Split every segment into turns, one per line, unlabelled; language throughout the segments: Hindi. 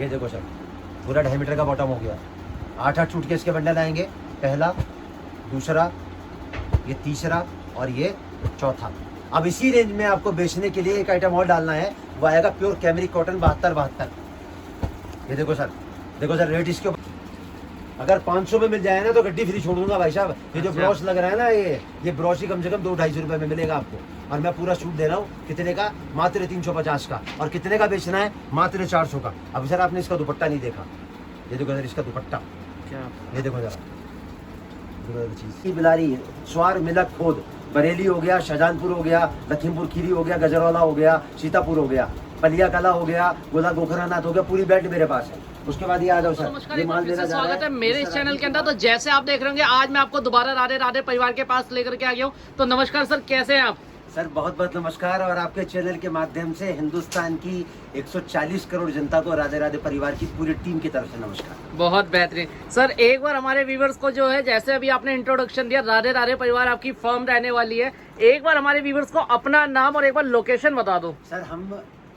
ये देखो सर, पूरा 2.5 मीटर का बॉटम हो गया। 8-8 सूटकेस के बंडल आएंगे, पहला, दूसरा, ये तीसरा और ये चौथा। अब इसी रेंज में आपको बेचने के लिए एक आइटम और डालना है, वो आएगा प्योर कैमरिक कॉटन 72-72। ये देखो सर रेट इसके अगर 500 में मिल जाए ना तो गड्डी फ्री छोड़ दूंगा भाई साहब। ये जो ब्रॉश लग रहा है ना, ये ब्रॉश ही कम से कम 200-250 रुपए में मिलेगा आपको। और मैं पूरा सूट दे रहा हूँ कितने का, मात्र 350 का। और कितने का बेचना है, मात्र 400 का। अब सर आपने इसका दुपट्टा नहीं देखा, ये देखो सर इसका दुपट्टा,
क्या
ये देखो जरा चीज। बिलारी, स्वार, मिलक, खोद, बरेली हो गया, शाहजहानपुर हो गया, लखीमपुर खीरी हो गया, गजरवाला हो गया, सीतापुर हो गया, पलिया कला हो गया, गोला गोखरानाथ हो गया, पूरी बेल्ट मेरे पास है। उसके बाद ये आ जाओ सर,
नमस्कार,
ये
एक
माल
बार फिर
मेरा
से
जा रहा
स्वागत है मेरे इस चैनल के अंदर। तो जैसे आप देख रहे होंगे आज मैं आपको दोबारा राधे राधे परिवार के पास लेकर के आ गया हूँ। तो नमस्कार सर, कैसे हैं आप?
सर बहुत बहुत नमस्कार। और आपके चैनल के माध्यम से हिंदुस्तान की 140 करोड़ जनता को राधे राधे परिवार की पूरी टीम की तरफ से नमस्कार।
बहुत बेहतरीन सर। एक बार हमारे व्यूवर्स को जो है, जैसे अभी आपने इंट्रोडक्शन दिया, राधे राधे परिवार आपकी फर्म रहने वाली है, एक बार हमारे व्यूवर्स को अपना नाम और एक बार लोकेशन बता दो।
सर हम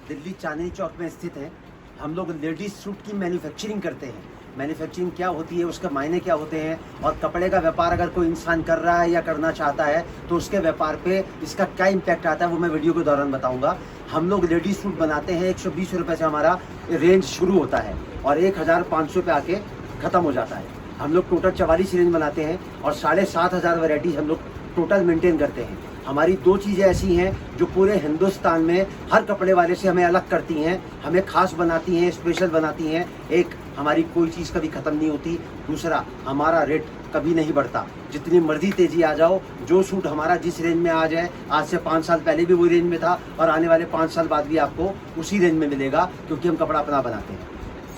दिल्ली चांदनी चौक में स्थित हैं। हम लोग लेडीज सूट की मैन्युफैक्चरिंग करते हैं। मैन्युफैक्चरिंग क्या होती है, उसके मायने क्या होते हैं, और कपड़े का व्यापार अगर कोई इंसान कर रहा है या करना चाहता है तो उसके व्यापार पे इसका क्या इम्पैक्ट आता है वो मैं वीडियो के दौरान बताऊंगा। हम लोग लेडीज सूट बनाते हैं, 120 रुपये से हमारा रेंज शुरू होता है और 1500 पे आके ख़त्म हो जाता है। हम लोग टोटल 44 रेंज बनाते हैं और 7500 वैरायटी हम लोग टोटल मेंटेन करते हैं। हमारी 2 चीज़ें ऐसी हैं जो पूरे हिंदुस्तान में हर कपड़े वाले से हमें अलग करती हैं, हमें खास बनाती हैं, स्पेशल बनाती हैं। एक, हमारी कोई चीज़ कभी ख़त्म नहीं होती। दूसरा, हमारा रेट कभी नहीं बढ़ता। जितनी मर्जी तेज़ी आ जाओ, जो सूट हमारा जिस रेंज में आ जाए, आज से 5 साल पहले भी वही रेंज में था और आने वाले 5 साल बाद भी आपको उसी रेंज में मिलेगा, क्योंकि हम कपड़ा अपना बनाते हैं।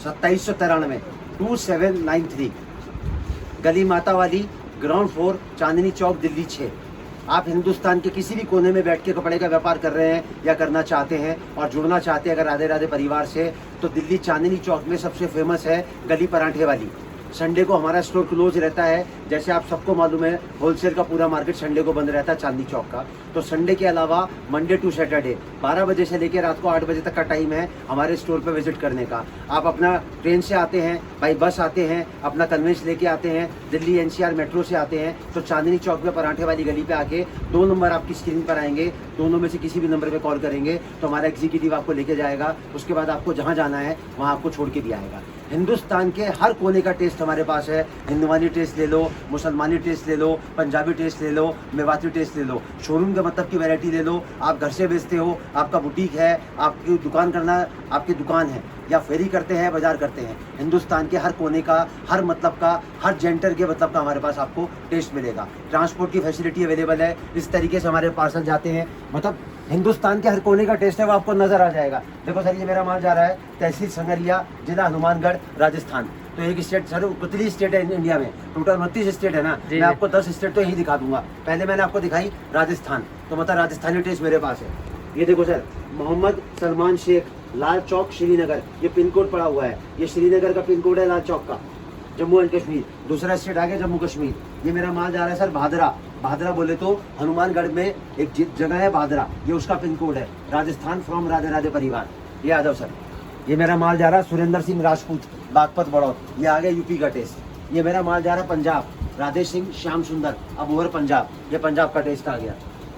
2793 2793 गली माता वाली, ग्राउंड फ्लोर, चांदनी चौक, दिल्ली 6। आप हिंदुस्तान के किसी भी कोने में बैठ के कपड़े का व्यापार कर रहे हैं या करना चाहते हैं और जुड़ना चाहते हैं अगर राधे राधे परिवार से, तो दिल्ली चांदनी चौक में सबसे फेमस है गली परांठे वाली। संडे को हमारा स्टोर क्लोज रहता है। जैसे आप सबको मालूम है, होलसेल का पूरा मार्केट संडे को बंद रहता है चांदनी चौक का। तो संडे के अलावा मंडे टू सैटरडे 12 बजे से लेकर रात को 8 बजे तक का टाइम है हमारे स्टोर पर विजिट करने का। आप अपना ट्रेन से आते हैं, बाई बस आते हैं, अपना कन्वेंस लेके आते हैं, दिल्ली NCR मेट्रो से आते हैं, तो चांदनी चौक में परांठे वाली गली पे आके 2 नंबर आपकी स्क्रीन पर आएंगे। दोनों में से किसी भी नंबर पे कॉल करेंगे तो हमारा एग्जीक्यूटिव आपको लेके जाएगा। उसके बाद आपको जहाँ जाना है वहाँ आपको छोड़ के भी आएगा। हिंदुस्तान के हर कोने का टेस्ट हमारे पास है। हिंदुवानी टेस्ट ले लो, मुसलमानी टेस्ट ले लो, पंजाबी टेस्ट ले लो, मेवाती टेस्ट ले लो, शोरूम के मतलब की वैरायटी ले लो। आप घर से बेचते हो, आपका बुटीक है, आपकी दुकान करना, आपकी दुकान है, या फेरी करते हैं, बाजार करते हैं, हिंदुस्तान के हर कोने का, हर मतलब का, हर जेंडर के मतलब का हमारे पास आपको टेस्ट मिलेगा। ट्रांसपोर्ट की फैसिलिटी अवेलेबल है। इस तरीके से हमारे पार्सल जाते हैं, मतलब हिंदुस्तान के हर कोने का टेस्ट है वो आपको नजर आ जाएगा। देखो सर, ये मेरा माल जा रहा है तहसील संगरिया, जिला हनुमानगढ़, राजस्थान। तो एक स्टेट सर, कितनी स्टेट है इंडिया में? टोटल 29 स्टेट है ना। मैं आपको 10 स्टेट तो यही दिखा दूंगा। पहले मैंने आपको दिखाई राजस्थान, तो मतलब राजस्थानी टेस्ट मेरे पास है। ये देखो सर, मोहम्मद सलमान शेख, लाल चौक, श्रीनगर, ये पिन कोड पड़ा हुआ है। ये श्रीनगर का पिन कोड है, लाल चौक का, जम्मू एंड कश्मीर। दूसरा स्टेट आ गया जम्मू कश्मीर। ये मेरा माल जा रहा है सर भादरा। भादरा बोले तो हनुमानगढ़ में एक जगह है भादरा, ये उसका पिन कोड है। राजस्थान फ्रॉम राधे राधे परिवार। ये आ जाओ सर, ये मेरा माल जा रहा है सुरेंद्र सिंह राजपूत, बागपत बड़ौद, ये आ गया यूपी का टेस्ट। ये मेरा माल जा रहा है पंजाब, राधे सिंह श्याम सुंदर, अब ओवर पंजाब, ये पंजाब का टेस्ट आ गया।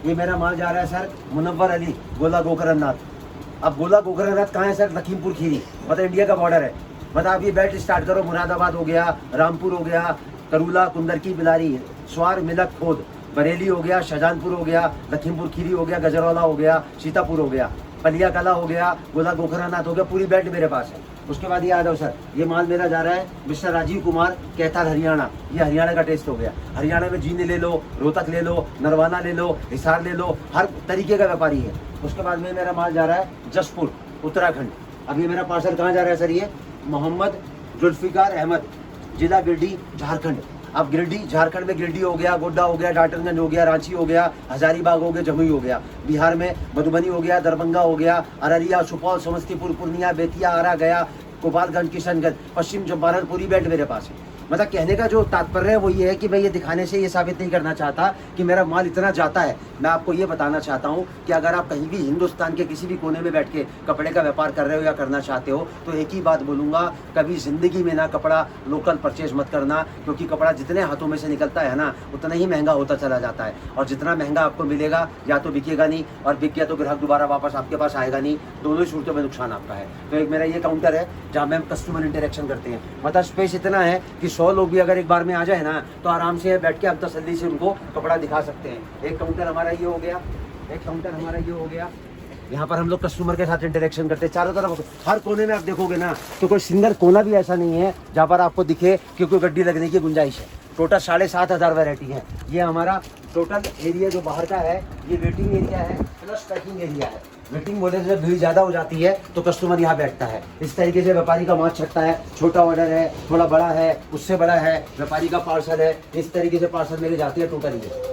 ये मेरा माल जा रहा है सर मुनव्वर अली, गोला गोकरनाथ। अब गोला गोकरनाथ कहाँ है सर? लखीमपुर खीरी, मतलब इंडिया का बॉर्डर है। मतलब आप ये बेल्ट स्टार्ट करो, मुरादाबाद हो गया, रामपुर हो गया, करूला, कुंदरकी, बिलारी, स्वार, मिलक, खोद, बरेली हो गया, शाहजहानपुर हो गया, लखीमपुर खीरी हो गया, गजरवाला हो गया, सीतापुर हो गया, पलिया कला हो गया, गोला गोखरानाथ हो गया, पूरी बेल्ट मेरे पास है। उसके बाद ये आ जाओ सर, ये माल मेरा जा रहा है मिस्टर राजीव कुमार, कैथल, हरियाणा। ये हरियाणा का टेस्ट हो गया। हरियाणा में जींद ले लो, रोहतक ले लो, नरवाना ले लो, हिसार ले लो, हर तरीके का व्यापारी है। उसके बाद में मेरा माल जा रहा है जसपुर, उत्तराखंड। अब ये मेरा पार्सल कहाँ जा रहा है सर? ये मोहम्मद जुल्फिकार अहमद, जिला गिरडी, झारखंड। अब गिरडी, झारखंड में गिरडी हो गया, गोड्डा हो गया, डाल्टनगंज हो गया, रांची हो गया, हजारीबाग हो गया, जमुई हो गया। बिहार में मधुबनी हो गया, दरभंगा हो गया, अररिया, सुपौल, समस्तीपुर, पूर्णिया, बेतिया, आरा, गया, गोपालगंज, किशनगंज, पश्चिम चंपारण, पूरी बेल्ट मेरे पास है। मतलब कहने का जो तात्पर्य है वो ये है कि मैं ये दिखाने से ये साबित नहीं करना चाहता कि मेरा माल इतना जाता है। मैं आपको ये बताना चाहता हूँ कि अगर आप कहीं भी हिंदुस्तान के किसी भी कोने में बैठ के कपड़े का व्यापार कर रहे हो या करना चाहते हो तो एक ही बात बोलूँगा, कभी ज़िंदगी में ना कपड़ा लोकल परचेज मत करना, क्योंकि कपड़ा जितने हाथों में से निकलता है ना उतना ही महंगा होता चला जाता है, और जितना महंगा आपको मिलेगा या तो बिकेगा नहीं, और बिक गया तो ग्राहक दोबारा वापस आपके पास आएगा नहीं, दोनों ही सूरतों में नुकसान आपका है। तो एक मेरा ये काउंटर है जहाँ में हम कस्टमर इंटरेक्शन करते हैं। मतलब स्पेस इतना है कि 100 लोग भी अगर एक बार में आ जाए ना तो आराम से बैठ के आप तसल्ली से उनको कपड़ा दिखा सकते हैं। एक काउंटर हमारा ये हो गया, एक काउंटर हमारा ये हो गया, यहाँ पर हम लोग कस्टमर के साथ इंटरेक्शन करते हैं। चारों तरफ हर कोने में आप देखोगे ना तो कोई सिंगल कोना भी ऐसा नहीं है जहाँ पर आपको दिखे कि कोई गड्डी लगने की गुंजाइश है। टोटल 7,500 वैरायटी है। ये हमारा टोटल एरिया जो बाहर का है ये वेटिंग एरिया है प्लस पैकिंग एरिया है। वेटिंग बोले जब भीड़ ज़्यादा हो जाती है तो कस्टमर यहाँ बैठता है। इस तरीके से व्यापारी का माल छटता है, छोटा ऑर्डर है, थोड़ा बड़ा है, उससे बड़ा है, व्यापारी का पार्सल है, इस तरीके से पार्सल मेरे जाते हैं टोटल ये।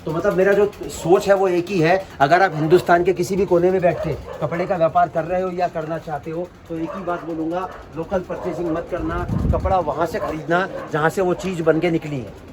तो मतलब मेरा जो सोच है वो एक ही है, अगर आप हिंदुस्तान के किसी भी कोने में बैठ के कपड़े का व्यापार कर रहे हो या करना चाहते हो तो एक ही बात बोलूँगा, लोकल परचेसिंग मत करना, कपड़ा वहाँ से खरीदना जहाँ से वो चीज़ बन के निकली है।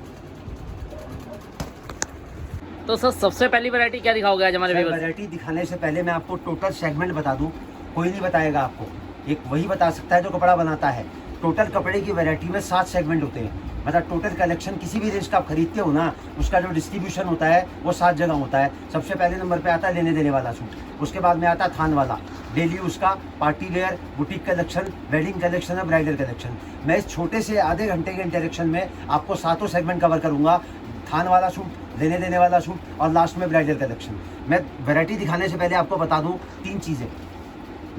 तो सर सबसे पहली वैरायटी क्या दिखाओगे आज हमारे व्यूअर्स?
वैरायटी दिखाने से पहले मैं आपको टोटल सेगमेंट बता दूं, कोई नहीं बताएगा आपको, एक वही बता सकता है जो कपड़ा बनाता है। टोटल कपड़े की वैरायटी में 7 सेगमेंट होते हैं। मतलब टोटल कलेक्शन किसी भी रेंज का आप खरीदते हो ना, उसका जो डिस्ट्रीब्यूशन होता है वो 7 जगह होता है। सबसे पहले नंबर पे आता है लेने देने वाला सूट, उसके बाद में आता है थान वाला, डेली उसका, party wear, boutique collection, wedding collection और ब्राइडल कलेक्शन। मैं इस छोटे से आधे घंटे के इंटरेक्शन में आपको 7 सेगमेंट कवर करूँगा। थान वाला सूट, लेने देने वाला सूट और लास्ट में ब्राइडल कलेक्शन। मैं वैरायटी दिखाने से पहले आपको बता दूं 3 चीज़ें।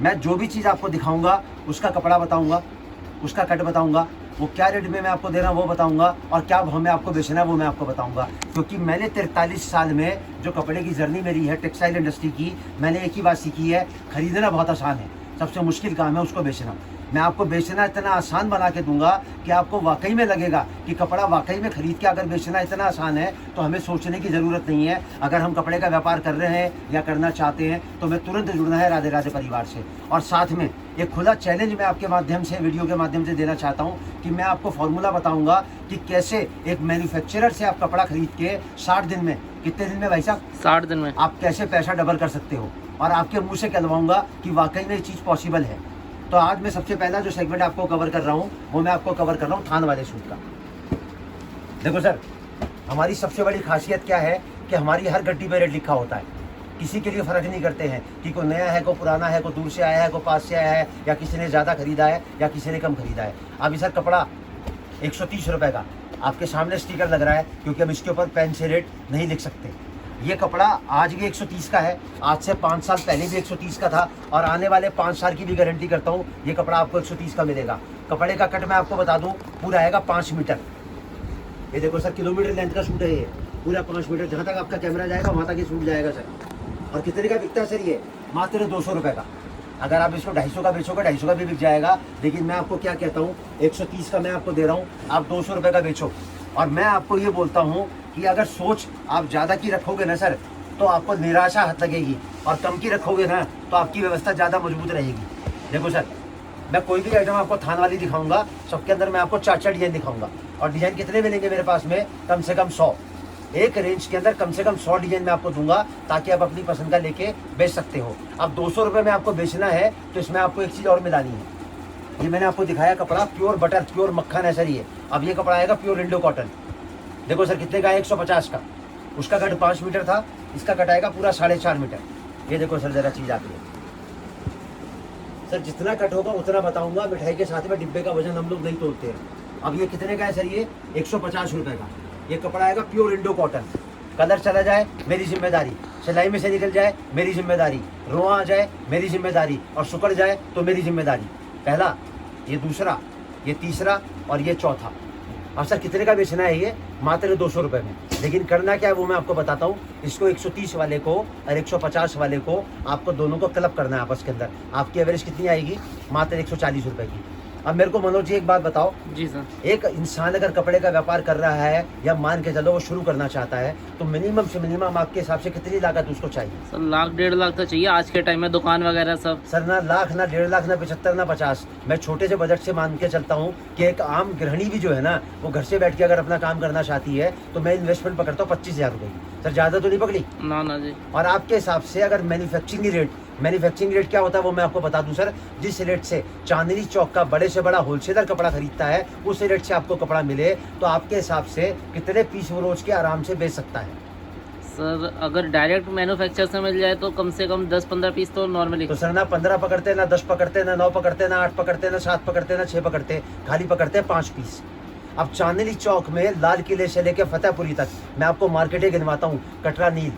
मैं जो भी चीज़ आपको दिखाऊंगा उसका कपड़ा बताऊंगा, उसका कट बताऊंगा, वो क्या रेट में मैं आपको दे रहा हूँ वो बताऊंगा, और क्या भाव में आपको बेचना है वो मैं आपको बताऊंगा। क्योंकि मैंने 43 साल में जो कपड़े की जर्नी मेरी है टेक्सटाइल इंडस्ट्री की, मैंने एक ही बात सीखी है, खरीदना बहुत आसान है, सबसे मुश्किल काम है उसको बेचना। मैं आपको बेचना इतना आसान बना के दूंगा कि आपको वाकई में लगेगा कि कपड़ा वाकई में खरीद के अगर बेचना इतना आसान है तो हमें सोचने की ज़रूरत नहीं है। अगर हम कपड़े का व्यापार कर रहे हैं या करना चाहते हैं तो हमें तुरंत जुड़ना है राधे राधे परिवार से। और साथ में एक खुला चैलेंज मैं आपके माध्यम से, वीडियो के माध्यम से देना चाहता हूँ कि मैं आपको फॉर्मूला बताऊँगा कि कैसे एक मैन्युफैक्चरर से आप कपड़ा खरीद के 60 दिन में, कितने दिन में भाई साहब?
60 दिन में
आप कैसे पैसा डबल कर सकते हो, और आपके मुँह से कहलवाऊँगा कि वाकई में ये चीज़ पॉसिबल है। तो आज मैं सबसे पहला जो सेगमेंट आपको कवर कर रहा हूँ वो मैं आपको कवर कर रहा हूँ थान वाले सूट का। देखो सर, हमारी सबसे बड़ी खासियत क्या है कि हमारी हर गड्डी पे रेट लिखा होता है। किसी के लिए फ़र्क नहीं करते हैं कि कोई नया है, कोई पुराना है, कोई दूर से आया है, कोई पास से आया है, या किसी ने ज़्यादा खरीदा है या किसी ने कम खरीदा है। अभी सर कपड़ा 130 रुपये का आपके सामने स्टिकर लग रहा है क्योंकि हम इसके ऊपर पेन से रेट नहीं लिख सकते। ये कपड़ा आज भी 130 का है, आज से 5 साल पहले भी 130 का था, और आने वाले 5 साल की भी गारंटी करता हूँ ये कपड़ा आपको 130 का मिलेगा। कपड़े का कट मैं आपको बता दूँ पूरा आएगा 5 मीटर। ये देखो सर, किलोमीटर लेंथ का सूट है ये, पूरा 5 मीटर, जहाँ तक आपका कैमरा जाएगा वहाँ तक ये सूट जाएगा सर। और कितने का बिकता है सर ये? मात्र 200 रुपये का। अगर आप इसको 250 का बेचोगे 250 का भी बिक जाएगा, लेकिन मैं आपको क्या कहता हूँ 130 का मैं आपको दे रहा हूँ, आप 200 रुपये का बेचो। और मैं आपको ये बोलता हूँ कि अगर सोच आप ज़्यादा की रखोगे ना सर तो आपको निराशा हाथ लगेगी, और कम की रखोगे ना तो आपकी व्यवस्था ज़्यादा मजबूत रहेगी। देखो सर, मैं कोई भी आइटम आपको थान वाली दिखाऊंगा, सबके अंदर मैं आपको 4-4 डिज़ाइन दिखाऊंगा। और डिज़ाइन कितने मिलेंगे मेरे पास में? कम से कम 100। एक रेंज के अंदर कम से कम 100 डिज़ाइन मैं आपको दूंगा ताकि आप अपनी पसंद का लेके बेच सकते हो। अब 200 रुपये में आपको बेचना है तो इसमें आपको एक चीज़ और मिलानी है। ये मैंने आपको दिखाया कपड़ा प्योर बटर, प्योर मक्खन है सर ये। अब ये कपड़ा आएगा प्योर इंडो कॉटन। देखो सर कितने का है? 150 का। उसका कट 5 मीटर था, इसका कट आएगा पूरा 4.5 मीटर। ये देखो सर जरा चीज़ आती है सर, जितना कट होगा उतना बताऊंगा। मिठाई के साथ में डिब्बे का वजन हम लोग नहीं तोलते हैं। अब ये कितने का है सर? ये 150 रुपये का। ये कपड़ा आएगा प्योर इंडो कॉटन। कलर चला जाए मेरी जिम्मेदारी, सिलाई में से निकल जाए मेरी जिम्मेदारी, रोआ आ जाए मेरी जिम्मेदारी, और सुकड़ जाए तो मेरी जिम्मेदारी। पहला, ये दूसरा, ये तीसरा और ये चौथा। अब सर कितने का बेचना है? ये मात्र 200 रुपये में। लेकिन करना क्या है वो मैं आपको बताता हूँ। इसको 130 वाले को और 150 वाले को आपको दोनों को क्लब करना है आपस के अंदर। आपकी एवरेज कितनी आएगी? मात्र 140 रुपये की। अब मेरे को मनोज जी एक बात बताओ,
जी सर।
एक इंसान अगर कपड़े का व्यापार कर रहा है या मान के चलो वो शुरू करना चाहता है तो मिनिमम से मिनिमम आपके हिसाब से कितनी लागत उसको चाहिए?
सर 1,00,000-1,50,000 तो चाहिए आज के टाइम में, दुकान वगैरह सब।
सर ना लाख ना 1.5 लाख ना 75 ना 50, मैं छोटे से बजट से मान के चलता हूँ कि एक आम गृहिणी भी जो है ना वो घर से बैठ के अगर अपना काम करना चाहती है तो मैं इन्वेस्टमेंट पकड़ता हूँ 25,000 रुपये की। सर ज़्यादा तो नहीं पकड़ी?
ना जी।
और आपके हिसाब से अगर मैन्युफैक्चरिंग रेट क्या होता है वो मैं आपको बता दूं सर, जिस रेट से चांदनी चौक का बड़े से बड़ा होलसेलर कपड़ा खरीदता है उस रेट से आपको कपड़ा मिले तो आपके हिसाब से कितने पीस वो रोज के आराम से बेच सकता है?
सर अगर डायरेक्ट मैन्युफैक्चर से मिल जाए तो कम से कम 10-15 पीस तो नॉर्मली।
तो सर ना 15 पकड़ते, ना 10 पकड़ते, ना 9 पकड़ते, ना 8 पकड़ते, ना 7 पकड़ते, ना 6 पकड़ते, खाली पकड़ते 5 पीस। अब चांदनी चौक में लाल किले से लेकर फतेहपुरी तक मैं आपको मार्केटें गिनवाता हूँ। Katra Neel,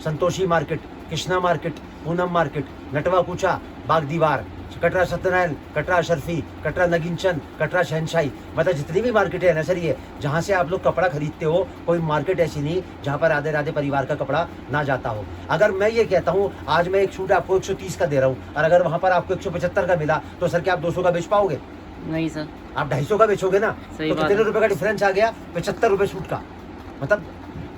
Santoshi market, Krishna market, Poonam market, Natwa Kucha, Bagh दीवार, कटरा सत्यनारायण, कटरा अशरफी, कटरा नगीनचंद, कटरा शहनशाही, मतलब जितनी भी मार्केटें हैं ना सर, ये जहाँ से आप लोग कपड़ा खरीदते हो कोई मार्केट ऐसी नहीं जहाँ पर राधे राधे परिवार का कपड़ा ना जाता हो। अगर मैं ये कहता हूँ आज मैं एक सूट आपको 130 का दे रहा हूँ और अगर वहाँ पर आपको 175 का मिला तो सर क्या आप 200 का बेच पाओगे?
नहीं सर।
आप 250 का बेचोगे ना,
सही
तो
बात
कितने
है।
रुपए का डिफरेंस आ गया? 75 रुपए सूट का, मतलब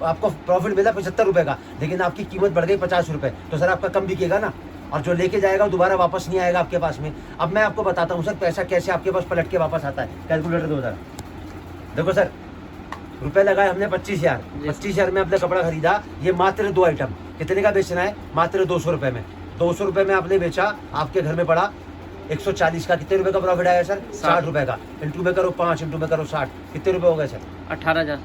आपको प्रॉफिट मिला 75 रुपए का, लेकिन आपकी कीमत बढ़ गई 50 रुपए, तो सर आपका कम बिकेगा ना, और जो लेके जाएगा वो दोबारा वापस नहीं आएगा आपके पास में। अब मैं आपको बताता हूँ सर पैसा कैसे आपके पास पलट के वापस आता है। कैलकुलेटर दो जरा। देखो सर, रुपए लगाए हमने 25,000, 25,000 में आपने कपड़ा खरीदा, ये मात्र 2 आइटम, कितने का बेचना है? मात्र 200 रुपए में। 200 रुपए में आपने बेचा, आपके घर में पड़ा 140 का, कितने रुपए का प्रॉफिट आया सर? 60 रुपए का। इंटू में करो 5, इंटू में करो 60, कितने रुपए हो गए सर?
18,000।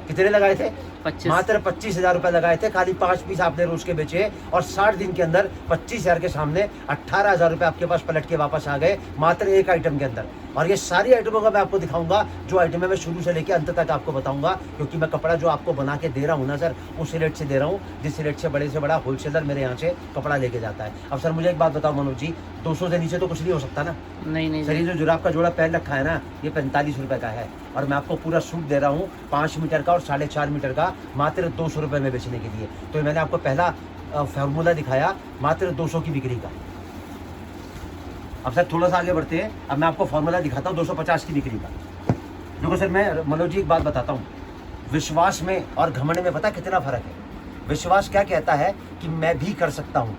कितने लगाए थे?
25।
मात्र 25,000 रुपए लगाए थे, खाली 5 पीस आपने रोज के बेचे और 60 दिन के अंदर 25,000 के सामने 18,000 रुपए आपके पास पलट के वापस आ गए मात्र एक आइटम के अंदर। और ये सारी आइटमों का मैं आपको दिखाऊंगा, जो आइटमें मैं शुरू से लेकर अंत तक आपको बताऊंगा, क्योंकि मैं कपड़ा जो आपको बना के दे रहा हूँ ना सर, उस रेट से दे रहा हूँ जिस रेट से बड़ा होलसेलर मेरे यहाँ से कपड़ा लेके जाता है। अब सर मुझे एक बात बताओ मनोज जी, 200 से नीचे तो कुछ नहीं हो सकता ना?
नहीं
सर ये जो जुराब का जोड़ा पहन रखा है ना, ये 45 रुपए का है और मैं आपको पूरा सूट दे रहा हूँ 5 मीटर का और 4.5 मीटर का मात्र 200 रुपए में बेचने के लिए। तो मैंने आपको पहला फार्मूला दिखाया मात्र 200 की बिक्री का। अब सर थोड़ा सा आगे बढ़ते हैं, अब मैं आपको फार्मूला दिखाता हूँ 250 की बिक्री का। देखो सर मैं मनोज जी एक बात बताता हूँ, विश्वास में और घमंड में पता कितना फर्क है? विश्वास क्या कहता है कि मैं भी कर सकता हूँ,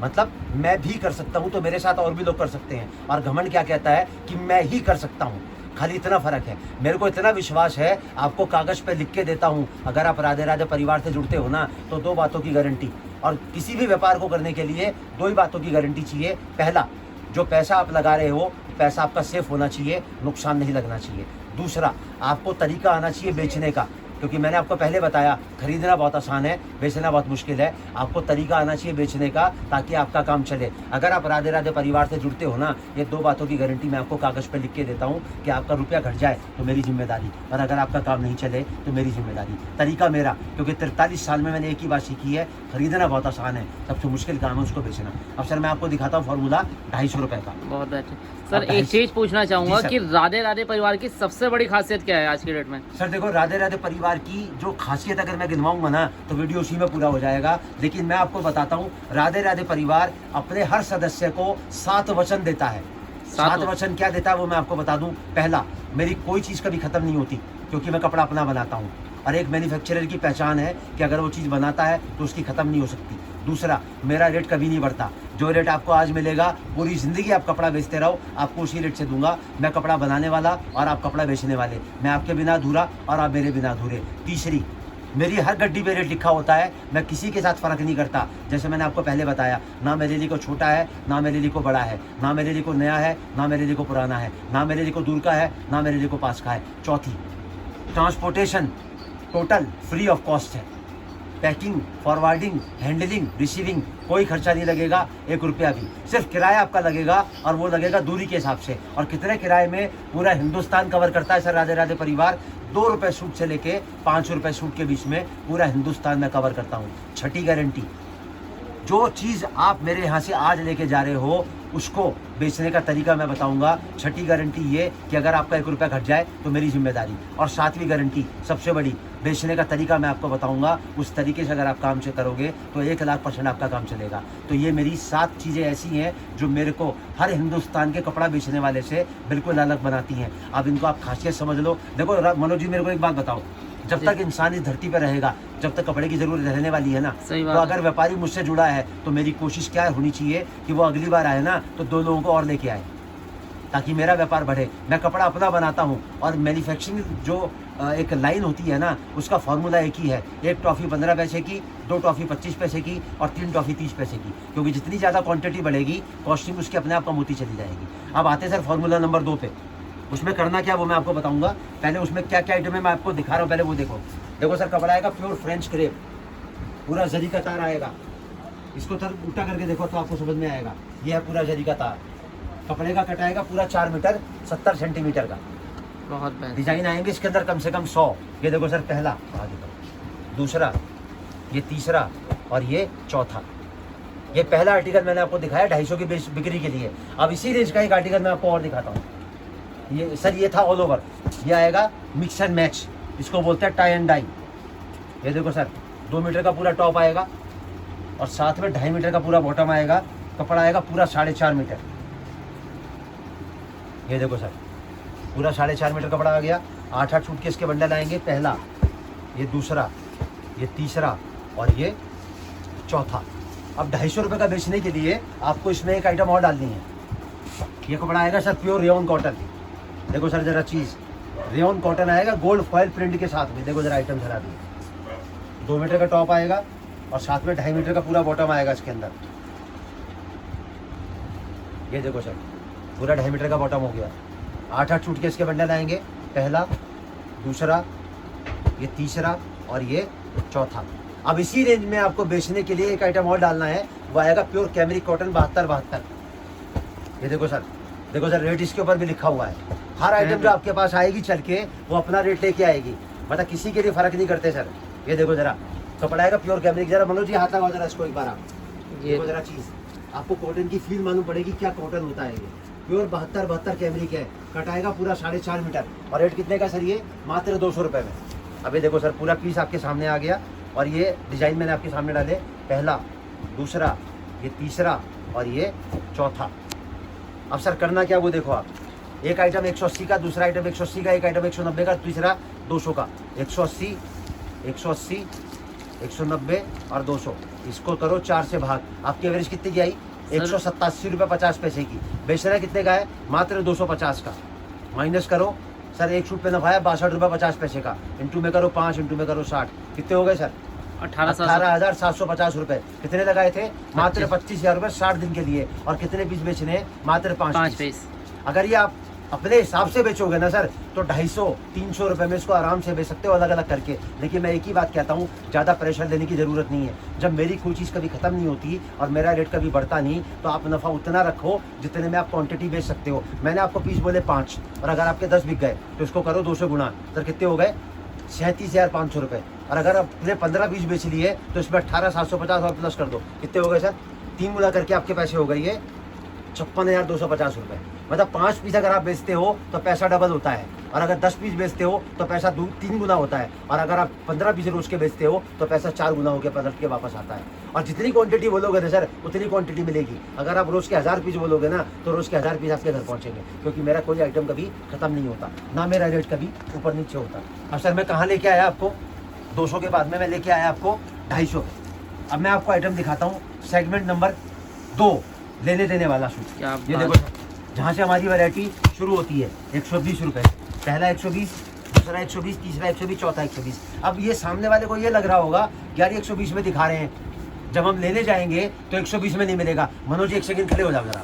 मतलब मैं भी कर सकता हूँ तो मेरे साथ और भी लोग कर सकते हैं, और घमंड क्या कहता है कि मैं ही कर सकता हूँ। खाली इतना फर्क है। मेरे को इतना विश्वास है, आपको कागज पे लिख के देता हूँ, अगर आप राधे राधे परिवार से जुड़ते हो ना तो 2 बातों की गारंटी, और किसी भी व्यापार को करने के लिए 2 ही बातों की गारंटी चाहिए। पहला, जो पैसा आप लगा रहे हो पैसा आपका सेफ होना चाहिए, नुकसान नहीं लगना चाहिए। दूसरा, आपको तरीका आना चाहिए बेचने का, क्योंकि मैंने आपको पहले बताया खरीदना बहुत आसान है, बेचना बहुत मुश्किल है। आपको तरीका आना चाहिए बेचने का ताकि आपका काम चले। अगर आप राधे राधे परिवार से जुड़ते हो ना, ये 2 बातों की गारंटी मैं आपको कागज़ पे लिख के देता हूँ कि आपका रुपया घट जाए तो मेरी जिम्मेदारी, और अगर आपका काम नहीं चले तो मेरी जिम्मेदारी। तरीका मेरा, क्योंकि 43 साल में मैंने एक ही बात सीखी है, खरीदना बहुत आसान है, सबसे मुश्किल काम है उसको बेचना। अब सर मैं आपको दिखाता हूँ फार्मूला 250 रुपये का।
बहुत बेहतर सर। एक चीज पूछना चाहूंगा कि राधे राधे परिवार की सबसे बड़ी खासियत क्या है आज की डेट में?
सर देखो, राधे राधे परिवार की जो खासियत अगर मैं गिनवाऊंगा ना तो वीडियो उसी में पूरा हो जाएगा, लेकिन मैं आपको बताता हूँ राधे राधे परिवार अपने हर सदस्य को 7 वचन देता है। 7 वचन क्या देता है वो मैं आपको बता दूं। पहला, मेरी कोई चीज़ कभी खत्म नहीं होती क्योंकि मैं कपड़ा अपना बनाता हूँ, और एक मैन्युफैक्चरर की पहचान है कि अगर वो चीज़ बनाता है तो उसकी ख़त्म नहीं हो सकती। दूसरा, मेरा रेट कभी नहीं बढ़ता, जो रेट आपको आज मिलेगा पूरी ज़िंदगी आप कपड़ा बेचते रहो, आपको उसी रेट से दूंगा। मैं कपड़ा बनाने वाला और आप कपड़ा बेचने वाले, मैं आपके बिना अधूरा और आप मेरे बिना अधूरे। तीसरी, मेरी हर गड्डी पे रेट लिखा होता है, मैं किसी के साथ फ़र्क नहीं करता। जैसे मैंने आपको पहले बताया, ना मेरे लिए को छोटा है, ना मेरे लिए को बड़ा है, ना मेरे लिए को नया है, ना मेरे लिए को पुराना है, ना मेरे लिए को दूर का है, ना मेरे लिए को पास का है। चौथी, transportation total free of cost है। पैकिंग, फॉरवर्डिंग, हैंडलिंग, रिसीविंग कोई खर्चा नहीं लगेगा, 1 रुपया भी। सिर्फ किराया आपका लगेगा, और वो लगेगा दूरी के हिसाब से। और कितने किराए में पूरा हिंदुस्तान कवर करता है सर राधे राधे परिवार? 2 रुपये सूट से लेके 5 रुपये सूट के बीच में पूरा हिंदुस्तान में कवर करता हूँ। छठी गारंटी, जो चीज़ आप मेरे यहाँ से आज लेके जा रहे हो उसको बेचने का तरीका मैं बताऊंगा। छठी गारंटी ये कि अगर आपका 1 रुपया घट जाए तो मेरी जिम्मेदारी। और 7वीं गारंटी सबसे बड़ी, बेचने का तरीका मैं आपको बताऊंगा, उस तरीके से अगर आप काम से करोगे तो 1,00,000% आपका काम चलेगा। तो ये मेरी 7 चीज़ें ऐसी हैं जो मेरे को हर हिंदुस्तान के कपड़ा बेचने वाले से बिल्कुल अलग बनाती हैं। अब इनको आप खासियत समझ लो। देखो मनोज जी, मेरे को एक बात बताओ, जब तक इंसान इस धरती पर रहेगा, जब तक कपड़े की जरूरत रहने वाली है ना, तो अगर व्यापारी मुझसे जुड़ा है तो मेरी कोशिश क्या होनी चाहिए कि वो अगली बार आए ना तो 2 लोगों को और लेके आए, ताकि मेरा व्यापार बढ़े। मैं कपड़ा अपना बनाता हूँ और मैन्युफैक्चरिंग जो एक लाइन होती है ना, उसका फार्मूला एक ही है, 1 टॉफ़ी 15 पैसे की, 2 टॉफ़ी 25 पैसे की और 3 टॉफ़ी 30 पैसे की, क्योंकि जितनी ज़्यादा क्वांटिटी बढ़ेगी कॉस्टिंग उसकी अपने आप कम होती चली जाएगी। अब आते सर फार्मूला नंबर 2 पे। उसमें करना क्या वो मैं आपको बताऊंगा। पहले उसमें क्या क्या आइटम है मैं आपको दिखा रहा हूँ, पहले वो देखो। देखो सर, कपड़ा आएगा प्योर फ्रेंच क्रेप, पूरा जरी का तार आएगा। इसको सर उल्टा करके देखो तो आपको समझ में आएगा। ये है पूरा जरी का तार। कपड़े का कट आएगा पूरा 4 मीटर 70 सेंटीमीटर का।
बहुत बेहतर
डिजाइन आएंगे इसके अंदर कम से कम 100। ये देखो सर, पहला, दूसरा, ये तीसरा और ये चौथा। ये पहला आर्टिकल मैंने आपको दिखाया 250 की बिक्री के लिए। अब इसी रेंज का एक आर्टिकल मैं आपको और दिखाता हूँ। ये सर, ये था ऑल ओवर। ये आएगा मिक्स एंड मैच, इसको बोलते हैं टाई एंड डाई। ये देखो सर, 2 मीटर का पूरा टॉप आएगा और साथ में 2.5 मीटर का पूरा बॉटम आएगा। कपड़ा आएगा पूरा 4.5 मीटर। ये देखो सर, पूरा 4.5 मीटर कपड़ा आ गया। 8-8 सूटकेस के बंडल आएंगे। पहला, ये दूसरा, ये तीसरा और ये चौथा। अब 250 रुपये का बेचने के लिए आपको इसमें एक आइटम और डालनी है। ये कपड़ा आएगा सर प्योर रेयॉन कॉटन। देखो सर जरा चीज़, रेयॉन कॉटन आएगा गोल्ड फॉयल प्रिंट के साथ में। देखो जरा आइटम जरा दी, 2 मीटर का टॉप आएगा और साथ में 2.5 मीटर का पूरा बॉटम आएगा इसके अंदर। ये देखो सर, पूरा 2.5 मीटर का बॉटम हो गया। 8-8 सूटकेस के बंडल आएंगे। पहला, दूसरा, ये तीसरा और ये चौथा। अब इसी रेंज में आपको बेचने के लिए एक आइटम और डालना है, वो आएगा प्योर कैमरिक कॉटन 72-72। ये देखो सर, देखो सर, रेट इसके ऊपर भी लिखा हुआ है। हर आइटम जो आपके पास आएगी चल के वो अपना रेट लेके आएगी, मतलब किसी के लिए फर्क नहीं करते सर। ये देखो जरा, कपड़ा आएगा प्योर कैमरिक। जरा मनोज जी हाथ लगाओ जरा इसको एक बार आप। ये देखो जरा चीज़, आपको कॉटन की फील मालूम पड़ेगी क्या कॉटन होता है। ये प्योर 72-72 कैमरिक है। कट आएगा पूरा 4.5 मीटर। और रेट कितने का सर? ये मात्र 200 रुपये में। अभी देखो सर, पूरा पीस आपके सामने आ गया और ये डिज़ाइन मैंने आपके सामने डाले। पहला, दूसरा, ये तीसरा और ये चौथा। अब सर करना क्या वो देखो आप। एक आइटम 180 का, दूसरा आइटम 180 का, एक आइटम 190 का, तीसरा 200 का। 180, 180, 190 और 200। इसको करो 4 से भाग, आपकी एवरेज कितने की आई? 187 रुपये 50 पैसे की। बेचना कितने का है? मात्र 250 का। माइनस करो सर, एक सूट पे नफा है 62 रुपये 50 पैसे का। इंटू में करो 5, इंटू में करो 60, कितने हो गए सर? 18,750 रुपए। कितने लगाए थे? मात्र 25,000 रुपये 60 दिन के लिए। और कितने पीस बेचने हैं? मात्र 5 पीस। अगर ये आप अपने हिसाब से बेचोगे ना सर तो 250-300 रुपये में इसको आराम से बेच सकते हो अलग अलग करके। लेकिन मैं एक ही बात कहता हूँ, ज़्यादा प्रेशर लेने की ज़रूरत नहीं है। जब मेरी कोई चीज़ कभी ख़त्म नहीं होती और मेरा रेट कभी बढ़ता नहीं, तो आप नफ़ा उतना रखो जितने में आप क्वांटिटी बेच सकते हो। मैंने आपको पीस बोले 5 और अगर आपके 10 बिक गए तो इसको करो 2 से गुना। सर कितने हो गए? 37,500 रुपये। और अगर आपने 15 पीस बेच लिए तो इसमें 18,750 और प्लस कर दो, कितने हो गए सर? 3 गुना करके आपके पैसे हो गए ये 56,250 रुपये। मतलब 5 पीस अगर आप बेचते हो तो पैसा डबल होता है, और अगर 10 पीस बेचते हो तो पैसा 3 गुना होता है, और अगर आप 15 पीस रोज के बेचते हो तो पैसा 4 गुना होकर पलट के वापस आता है। और जितनी क्वांटिटी बोलोगे ना सर उतनी क्वांटिटी मिलेगी। अगर आप रोज के 1000 पीस बोलोगे ना तो रोज के 1000 पीस आपके घर पहुंचेंगे, क्योंकि मेरा कोई आइटम कभी खत्म नहीं होता, ना मेरा रेट कभी ऊपर नीचे होता। अब सर मैं कहाँ लेके आया आपको? 200 के बाद में मैं लेके आया आपको 250। अब मैं आपको आइटम दिखाता हूँ, सेगमेंट नंबर 2, लेने देने वाला सूट। ये देखो जहाँ से हमारी वैरायटी शुरू होती है 120 रुपये। पहला 120, दूसरा 120, तीसरा 120, चौथा 120। अब ये सामने वाले को ये लग रहा होगा यार 120 में दिखा रहे हैं, जब हम लेने जाएंगे तो 120 में नहीं मिलेगा। मनोज एक सेकंड खड़े हो जाओ जरा,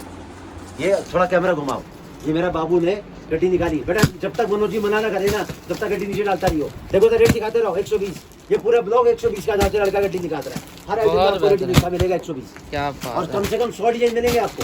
ये थोड़ा कैमरा घुमाओ। ये मेरा बाबू ने गड्डी निकाली। बेटा जब तक मनोज जी मना ना करे ना तब तक गड्डी नीचे डालता रही हो। देखो तो रेट दिखाते रहो 120। ये पूरा ब्लॉग 120 का, जहाँ से लड़का गड्डी निकाल रहा है। हर आइटम आपको रेट दिखा मिलेगा 120।
क्या बात
और कम से कम 100 डिजाइन मिलेंगे आपको।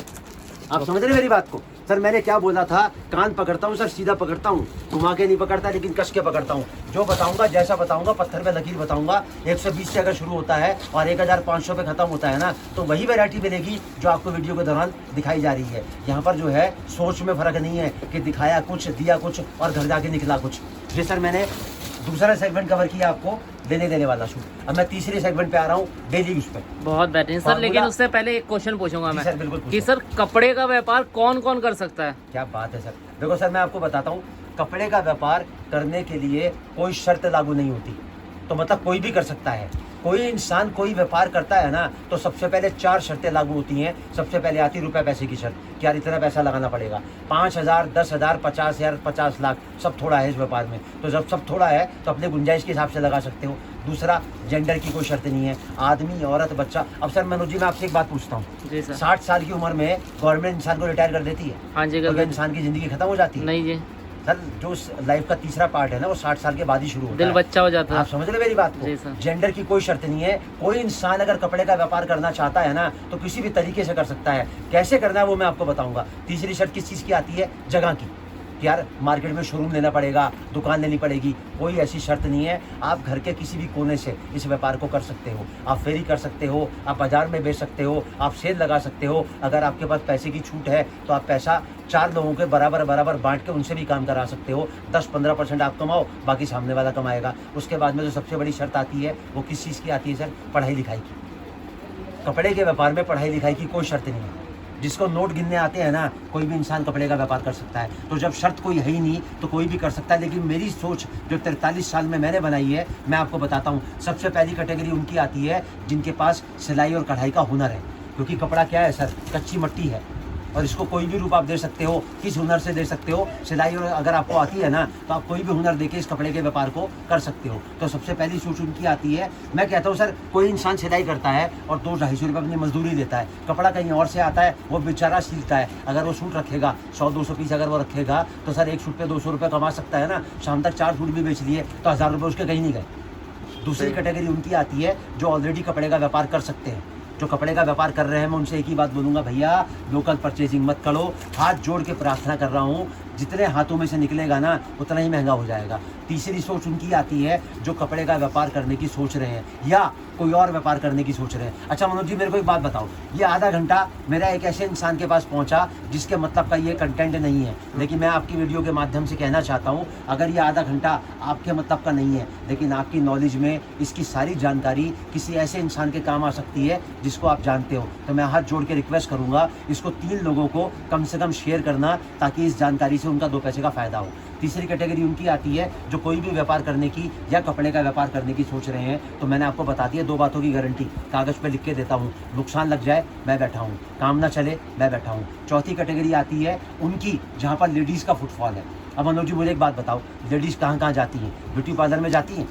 आप समझ रहे मेरी बात को? सर मैंने क्या बोला था, कान पकड़ता हूँ सर, सीधा पकड़ता हूँ, घुमा के नहीं पकड़ता, लेकिन कस के पकड़ता हूँ। जो बताऊंगा, जैसा बताऊंगा, पत्थर पे लकीर बताऊंगा। 120 से अगर शुरू होता है और 1500 पे खत्म होता है ना, तो वही वैरायटी मिलेगी जो आपको वीडियो के दौरान दिखाई जा रही है। यहाँ पर जो है सोच में फर्क नहीं है कि दिखाया कुछ, दिया कुछ और घर जाके निकला कुछ। जी सर मैंने दूसरा सेगमेंट कवर किया आपको लेने देने वाला शूट। अब मैं तीसरे सेगमेंट पे आ रहा हूँ, डेली यूज पे।
बहुत बेहतरीन सर। लेकिन उससे पहले एक क्वेश्चन पूछूंगा मैं
सर बिल्कुल
कि सर कपड़े का व्यापार कौन कौन कर सकता है?
क्या बात है सर। देखो सर, मैं आपको बताता हूँ, कपड़े का व्यापार करने के लिए कोई शर्त लागू नहीं होती। तो मतलब कोई भी कर सकता है। कोई इंसान कोई व्यापार करता है ना, तो सबसे पहले 4 शर्तें लागू होती हैं। सबसे पहले आती रुपए पैसे की शर्त कि यार इतना पैसा लगाना पड़ेगा। 5,000, 10,000, 50,000, 50 लाख, सब थोड़ा है इस व्यापार में। तो जब सब थोड़ा है तो अपने गुंजाइश के हिसाब से लगा सकते हो। दूसरा, जेंडर की कोई शर्त नहीं है, आदमी औरत बच्चा। अब सर मनोज जी, मैं आपसे एक बात पूछता हूँ, 60 साल की उम्र में गवर्नमेंट इंसान को रिटायर कर देती है?
हाँ जी।
तो इंसान की जिंदगी खत्म हो जाती है?
नहीं जी
सर, जो लाइफ का तीसरा पार्ट है ना, वो 60 साल के बाद ही शुरू होता
दिल
है।
बच्चा हो जाता है।
आप समझ रहे मेरी बात को? जेंडर की कोई शर्त नहीं है। कोई इंसान अगर कपड़े का व्यापार करना चाहता है ना, तो किसी भी तरीके से कर सकता है। कैसे करना है वो मैं आपको बताऊंगा। तीसरी शर्त किस चीज़ की आती है? जगह की। कि यार मार्केट में शोरूम लेना पड़ेगा, दुकान लेनी पड़ेगी। कोई ऐसी शर्त नहीं है। आप घर के किसी भी कोने से इस व्यापार को कर सकते हो। आप फेरी कर सकते हो, आप बाजार में बेच सकते हो, आप सेल लगा सकते हो। अगर आपके पास पैसे की छूट है तो आप पैसा 4 लोगों के बराबर बराबर बांट के उनसे भी काम करा सकते हो। 10-15% आप कमाओ, बाकी सामने वाला कमाएगा। उसके बाद में जो सबसे बड़ी शर्त आती है वो किस चीज़ की आती है सर? पढ़ाई लिखाई की। कपड़े के व्यापार में पढ़ाई लिखाई की कोई शर्त नहीं है। जिसको नोट गिनने आते हैं ना, कोई भी इंसान कपड़े का व्यापार कर सकता है। तो जब शर्त कोई है ही नहीं तो कोई भी कर सकता है। लेकिन मेरी सोच जो 43 साल में मैंने बनाई है, मैं आपको बताता हूँ। सबसे पहली कैटेगरी उनकी आती है जिनके पास सिलाई और कढ़ाई का हुनर है। क्योंकि कपड़ा क्या है सर? कच्ची मिट्टी है और इसको कोई भी रूप आप दे सकते हो, किस हुनर से दे सकते हो। सिलाई और अगर आपको आती है ना, तो आप कोई भी हुनर देके इस कपड़े के व्यापार को कर सकते हो। तो सबसे पहली सोच उनकी आती है। मैं कहता हूँ सर, कोई इंसान सिलाई करता है और 200-250 रुपये अपनी मजदूरी देता है, कपड़ा कहीं और से आता है, वो बेचारा सीखता है। अगर वो सूट रखेगा 100-200 पीस अगर वो रखेगा, तो सर एक सूट पे 200 रुपये कमा सकता है ना। शाम तक 4 सूट भी बेच लिए तो 1000 रुपये उसके कहीं नहीं गए। दूसरी कैटेगरी उनकी आती है जो ऑलरेडी कपड़े का व्यापार कर सकते हैं। जो कपड़े का व्यापार कर रहे हैं, मैं उनसे एक ही बात बोलूँगा, भैया लोकल परचेजिंग मत करो। हाथ जोड़ के प्रार्थना कर रहा हूँ, जितने हाथों में से निकलेगा ना उतना ही महंगा हो जाएगा। तीसरी सोच उनकी आती है जो कपड़े का व्यापार करने की सोच रहे हैं या कोई और व्यापार करने की सोच रहे हैं। अच्छा मनोज जी, मेरे को एक बात बताओ, ये आधा घंटा मेरा एक ऐसे इंसान के पास पहुंचा जिसके मतलब का ये कंटेंट नहीं है, लेकिन मैं आपकी वीडियो के माध्यम से कहना चाहता हूं, अगर ये आधा घंटा आपके मतलब का नहीं है, लेकिन आपकी नॉलेज में इसकी सारी जानकारी किसी ऐसे इंसान के काम आ सकती है जिसको आप जानते हो, तो मैं हाथ जोड़ के रिक्वेस्ट करूंगा इसको 3 लोगों को कम से कम शेयर करना, ताकि इस जानकारी से उनका 2 पैसे का फायदा हो। तीसरी कैटेगरी उनकी आती है जो कोई भी व्यापार करने की या कपड़े का व्यापार करने की सोच रहे हैं। तो मैंने आपको बता दिया 2 बातों की गारंटी कागज़ पे लिख के देता हूँ। नुकसान लग जाए मैं बैठा हूँ, काम ना चले मैं बैठा हूँ। चौथी कैटेगरी आती है उनकी जहाँ पर लेडीज़ का फुटफॉल है। अब मनोज जी मुझे एक बात बताओ, लेडीज़ कहाँ कहाँ जाती हैं? ब्यूटी पार्लर में जाती हैं,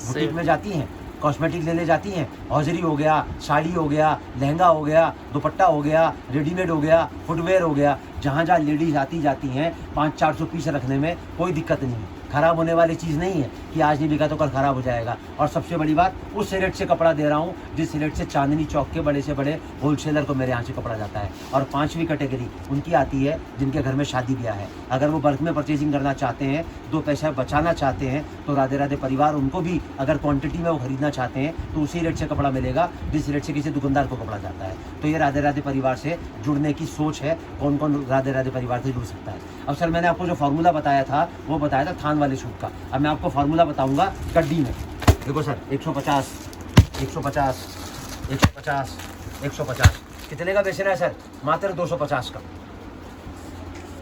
बुटीक में जाती हैं, कॉस्मेटिक लेने जाती हैं, हौजरी हो गया, साड़ी हो गया, लहंगा हो गया, दुपट्टा हो गया, रेडीमेड हो गया, फुटवेयर हो गया। जहाँ जहाँ लेडीज़ आती जाती हैं 500-400 पीस रखने में कोई दिक्कत नहीं है। ख़राब होने वाली चीज़ नहीं है कि आज नहीं बिका तो कल ख़राब हो जाएगा। और सबसे बड़ी बात, उस रेट से कपड़ा दे रहा हूँ जिस रेट से चांदनी चौक के बड़े से बड़े होलसेलर को मेरे यहाँ से कपड़ा जाता है। और 5वीं कैटेगरी उनकी आती है जिनके घर में शादी ब्याह है। अगर वो बल्क में परचेजिंग करना चाहते हैं, 2 पैसा बचाना चाहते हैं, तो राधे राधे परिवार उनको भी अगर क्वांटिटी में वो खरीदना चाहते हैं तो उसी रेट से कपड़ा मिलेगा जिस रेट से किसी दुकानदार को कपड़ा जाता है। तो ये राधे राधे परिवार से जुड़ने की सोच है। कौन कौन राधे राधे परिवार से जुड़ सकता है? अब सर मैंने आपको जो फार्मूला बताया था वो बताया था थान वाले सूट का। अब मैं आपको फार्मूला बताऊंगा गड्डी में। देखो सर, 150, 150, 150, 150 कितने का बेचना है सर? मात्र 250 का।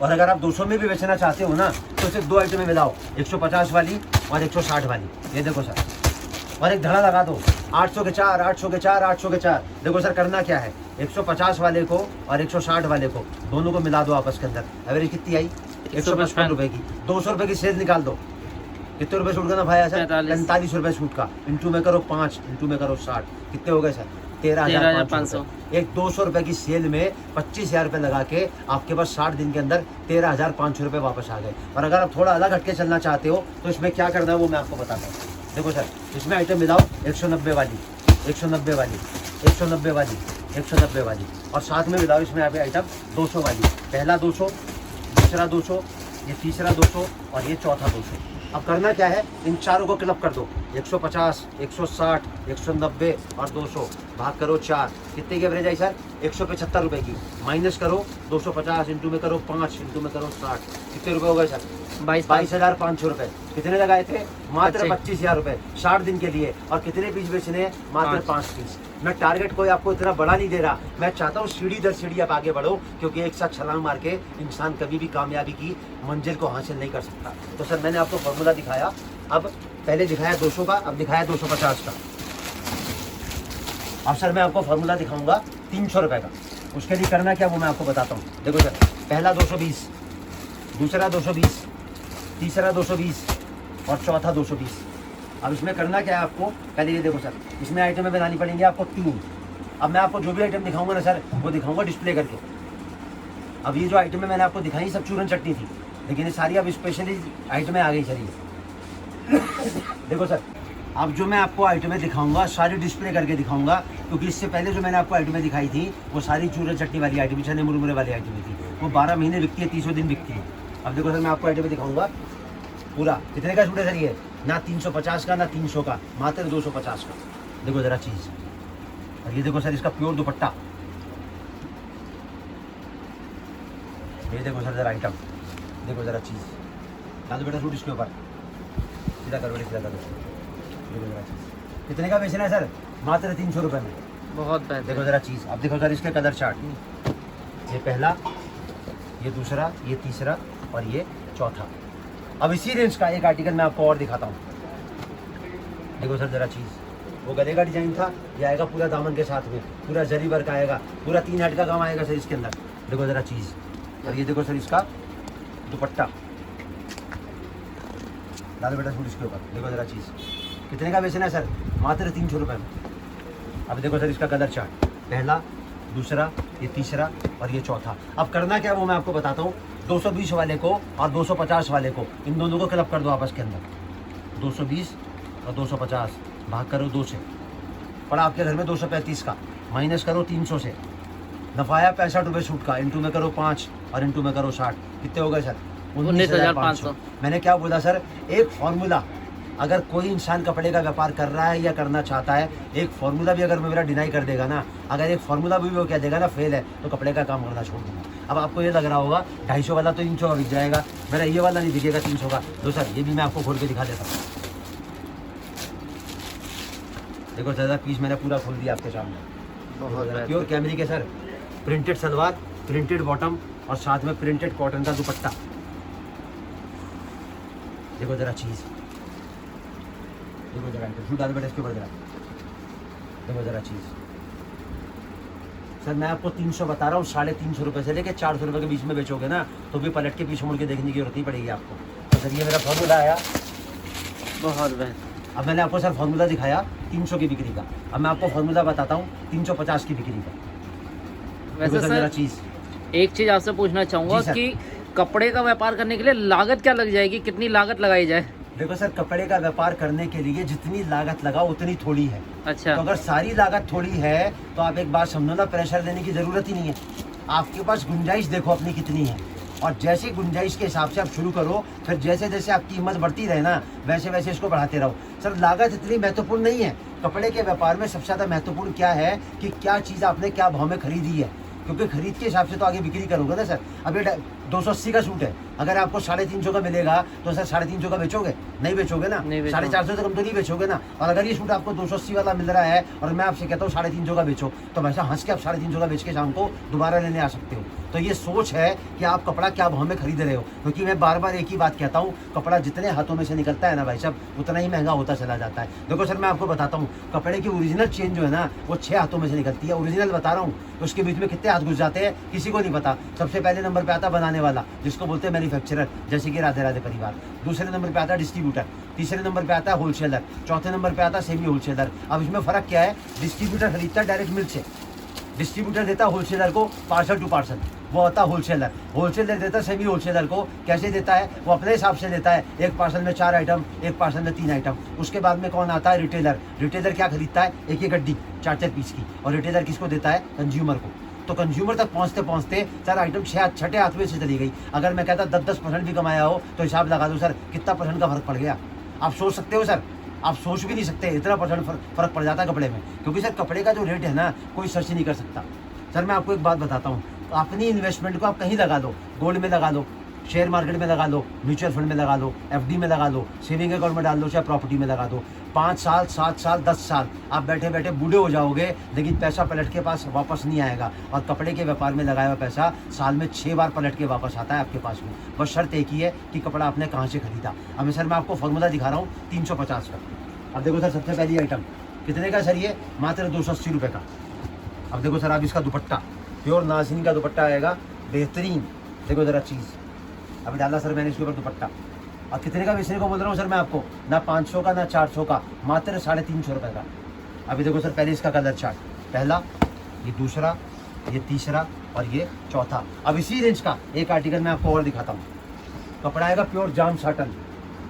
और अगर आप 200 में भी बेचना चाहते हो ना, तो सिर्फ 2 आइटमें मिलाओ, 150 वाली और 160 वाली। ये देखो सर, और एक धड़ा लगा दो, 800 के 4, 800 के 4, 800 के 4। देखो सर करना क्या है, 150 वाले को और 160 वाले को दोनों को मिला दो आपस के अंदर। एवरेज कितनी आई? 155 रुपए की। 200 रुपए की सेल निकाल दो। कितने रुपए सूट का नफा आया सर? 45 रुपए सूट का। इंटू में करो 5, इंटू में करो 60, कितने हो गए सर? 13,500। एक 200 रुपए की सेल में 25,000 रुपये लगा के आपके पास 60 दिन के अंदर 13,500 रुपये वापस आ गए। और अगर आप थोड़ा अलग हटके चलना चाहते हो तो इसमें क्या करना है वो मैं आपको बताता हूँ। देखो सर, इसमें आइटम मिलाओ 190 वाली, 190 वाली, 190 वाली, 190 वाली, और साथ में मिलाओ इसमें यहाँ आइटम 200 वाली। पहला 200, दूसरा 200, ये तीसरा 200 और ये चौथा 200। अब करना क्या है, इन चारों को क्लब कर दो। 150, 160, 190 और 200 भाग करो 4, कितने की एवरेज आई सर? 175 रुपए की। माइनस करो 250 इंटू में करो 5 इंटू में करो 60, कितने रुपए हो गए सर? 22,500 रुपए। कितने लगाए थे? मात्र 25,000 रुपए 60 दिन के लिए। और कितने पीस बेचने हैं? मात्र 5 पीस। मैं टारगेट कोई आपको इतना बड़ा नहीं दे रहा, मैं चाहता हूँ सीढ़ी दर सीढ़ी आप आगे बढ़ो, क्योंकि एक साथ छलांग मार के इंसान कभी भी कामयाबी की मंजिल को हासिल नहीं कर सकता। तो सर मैंने आपको फॉर्मूला दिखाया, अब पहले दिखाया 200 का, अब दिखाया 250 का। अब सर मैं आपको फॉर्मूला दिखाऊंगा 300 रुपए का। उसके लिए करना क्या वो मैं आपको बताता हूँ। देखो सर, पहला 220, दूसरा 220, तीसरा 220 और चौथा 220। अब इसमें करना क्या है आपको? पहले ये देखो सर, इसमें आइटमें बनानी पड़ेंगी आपको 3। अब मैं आपको जो भी आइटम दिखाऊंगा ना सर, वो दिखाऊंगा डिस्प्ले करके। अब ये जो आइटमें मैंने आपको दिखाई सब चूरन चटनी थी, लेकिन ये सारी अब स्पेशली आइटमें आ गई सर। ये देखो सर, अब जो मैं आपको आइटमें दिखाऊंगा सारी डिस्प्ले करके दिखाऊंगा, क्योंकि इससे पहले जो मैंने आपको आइटमें दिखाई थी वो सारी चूरन चटनी वाली आइटम, चने मुरमुरे वाली आइटमें थी। वो 12 महीने बिकती है, 30 दिन बिकती है। अब देखो सर, मैं आपको आइटमें दिखाऊंगा पूरा। कितने का सूट है सर ये? ना 350 का ना 300 का, मात्र 250 का। देखो जरा चीज। और ये देखो सर, इसका प्योर दुपट्टा। ये देखो सर जरा आइटम, देखो जरा चीज। डाल दो बेटा सूट इसके ऊपर, सीधा कर बेटा, सीधा कर। देखो जरा चीज, कितने का बेचना है सर? मात्र 300 रुपए में।
बहुत बेहतर।
देखो जरा चीज। अब देखो सर इसके कलर चार्ट, ये पहला, ये दूसरा, ये तीसरा और ये चौथा। अब इसी रेंज का एक आर्टिकल मैं आपको और दिखाता हूँ। देखो सर जरा चीज, वो गले का डिजाइन था, ये आएगा पूरा दामन के साथ में, पूरा जरी वर्क आएगा, पूरा 3 हट का काम आएगा सर इसके अंदर। देखो जरा चीज। और ये देखो सर इसका दुपट्टा। डालो बेटा सूट इसके ऊपर। देखो जरा चीज, कितने का बेचना है सर? मात्र 300 रुपये में। अब देखो सर इसका कलर चार्ट, पहला, दूसरा, ये तीसरा और ये चौथा। अब करना क्या है वो मैं आपको बताता हूँ। 220 वाले को और 250 वाले को, इन दोनों को क्लब कर दो आपस के अंदर। 220 और 250 भाग करो 2 से, पड़ा आपके घर में 235 का, माइनस करो 300 से, नफा आया 65 रुपये सूट का, इंटू में करो 5 और इंटू में करो 60, कितने हो गए सर? 19,500। मैंने क्या बोला सर? एक फॉर्मूला, अगर कोई इंसान कपड़े का व्यापार कर रहा है या करना चाहता है, एक फॉर्मूला भी अगर मेरा डिनाई कर देगा ना, अगर एक फॉर्मूला भी वो कह देगा ना फेल है, तो कपड़े का काम करना छोड़ दूंगा। अब आपको ये लग रहा होगा 250 वाला तो 300 का बिक जाएगा, मेरा ये वाला नहीं बिकेगा 300 का। तो सर ये भी मैं आपको खोल के दिखा देता हूँ। देखो ज़्यादा पीस मैंने पूरा खोल दिया आपके सामने। प्योर कैमरी के sir, printed salwar, printed bottom और साथ में प्रिंटेड कॉटन का दुपट्टा। देखो जरा चीज, देखो जरा सूट डाल बेटा इसके ऊपर जरा। देखो जरा चीज सर, मैं आपको 300 बता रहा हूँ, 350 रुपये से लेके 400 रुपये के बीच में बेचोगे ना, तो भी पलट के पीछे मुड़ के देखने की जरूरत नहीं पड़ेगी आपको। तो सर ये मेरा फॉर्मूला आया।
बहुत बेहतर।
अब मैंने आपको सर फॉर्मूला दिखाया 300 की बिक्री का, अब मैं आपको फॉर्मूला बताता हूँ 350 की बिक्री का।
वैसे सर
चीज,
एक चीज आपसे पूछना चाहूंगा कि कपड़े का व्यापार करने के लिए लागत क्या लग जाएगी, कितनी लागत लगाई जाए?
देखो सर, कपड़े का व्यापार करने के लिए जितनी लागत लगाओ उतनी थोड़ी है।
अच्छा।
तो अगर सारी लागत थोड़ी है तो आप एक बात समझो ना, प्रेशर लेने की जरूरत ही नहीं है। आपके पास गुंजाइश देखो अपनी कितनी है, और जैसे गुंजाइश के हिसाब से आप शुरू करो, फिर जैसे जैसे आपकी हिम्मत बढ़ती रहे ना, वैसे वैसे इसको बढ़ाते रहो। सर लागत इतनी महत्वपूर्ण नहीं है कपड़े के व्यापार में। सबसे ज़्यादा महत्वपूर्ण क्या है कि क्या चीज़ आपने क्या भाव में खरीदी है, क्योंकि खरीद के हिसाब से तो आगे बिक्री करोगे ना सर। अब ये 280 का सूट है, अगर आपको 350 का मिलेगा तो सर 350 का बेचोगे? नहीं बेचोगे ना, 450 से कम तो नहीं बेचोगे ना। और अगर ये सूट आपको 280 वाला मिल रहा है और मैं आपसे कहता हूँ 350 का बेचो, तो वैसा हंस के आप 350 का बेच के शाम को दोबारा लेने आ सकते हो। तो ये सोच है कि आप कपड़ा क्या भाव में खरीद रहे हो, क्योंकि मैं बार बार एक ही बात कहता हूँ, कपड़ा जितने हाथों में से निकलता है ना भाई साहब, उतना ही महंगा होता चला जाता है। देखो सर मैं आपको बताता हूँ, कपड़े की ओरिजिनल चेन जो है ना, वो 6 हाथों में से निकलती है। ओरिजिनल बता रहा हूँ, उसके बीच में कितने हाथ घुस जाते हैं किसी को नहीं पता। सबसे पहले नंबर पे आता बनाने वाला, जिसको बोलते हैं मैन्युफैक्चरर, जैसे कि राधे राधे परिवार। दूसरे नंबर पे आता है डिस्ट्रीब्यूटर, तीसरे नंबर पे आता है होलसेलर, चौथे नंबर पे आता है सेमी होलसेलर। अब इसमें फर्क क्या है? डिस्ट्रीब्यूटर खरीदता है डायरेक्ट मिल से, डिस्ट्रीब्यूटर देता है होलसेलर को पार्सल टू पार्सल, वो होता है होलसेलर। होलसेलर देता है सेमी होलसेलर को, कैसे देता है? वो अपने हिसाब से देता है, एक पार्सल में 4 आइटम, एक पार्सल में 3 आइटम। उसके बाद में कौन आता है? रिटेलर। रिटेलर क्या खरीदता है? एक एक गड्डी 4-4 पीस की। और रिटेलर किसको देता है? कंज्यूमर को। तो कंज्यूमर तक पहुंचते पहुंचते सर आइटम 6 हाथ में से चली गई। अगर मैं कहता 10-10% भी कमाया हो तो हिसाब लगा दो सर, कितना % का फर्क पड़ गया। आप सोच सकते हो सर, आप सोच भी नहीं सकते इतना % फर्क पड़ जाता है कपड़े में, क्योंकि सर कपड़े का जो रेट है ना कोई सर्च नहीं कर सकता। सर मैं आपको एक बात बताता हूँ, अपनी इन्वेस्टमेंट को आप कहीं लगा लो, गोल्ड में लगा लो, शेयर मार्केट में लगा लो, म्यूचुअल फंड में लगा लो, FD में लगा लो, सेविंग अकाउंट में डाल लो, चाहे प्रॉपर्टी में लगा दो। 5 साल 7 साल 10 साल आप बैठे बैठे बूढ़े हो जाओगे, लेकिन पैसा पलट के पास वापस नहीं आएगा। और कपड़े के व्यापार में लगाया हुआ पैसा साल में 6 बार पलट के वापस आता है आपके पास में। बस शर्त एक ही है कि कपड़ा आपने कहाँ से खरीदा। अब सर मैं आपको फॉर्मूला दिखा रहा हूँ 350 का। अब देखो सर, सबसे पहली आइटम कितने का सर, ये मात्र 280 रुपये का। अब देखो सर, आप इसका दुपट्टा प्योर नाज़नीन का दुपट्टा आएगा, बेहतरीन। देखो ज़रा चीज़ अभी डाला सर मैंने इसके ऊपर दुपट्टा। और कितने का बेचने को बोल रहा हूँ सर मैं आपको, ना 500 का ना 400 का, मात्र 350 रुपये का। अभी देखो सर, पहले इसका कलर चार्ट, पहला, ये दूसरा, ये तीसरा और ये चौथा। अब इसी रेंज का एक आर्टिकल मैं आपको और दिखाता हूँ। कपड़ा आएगा प्योर जाम साटन।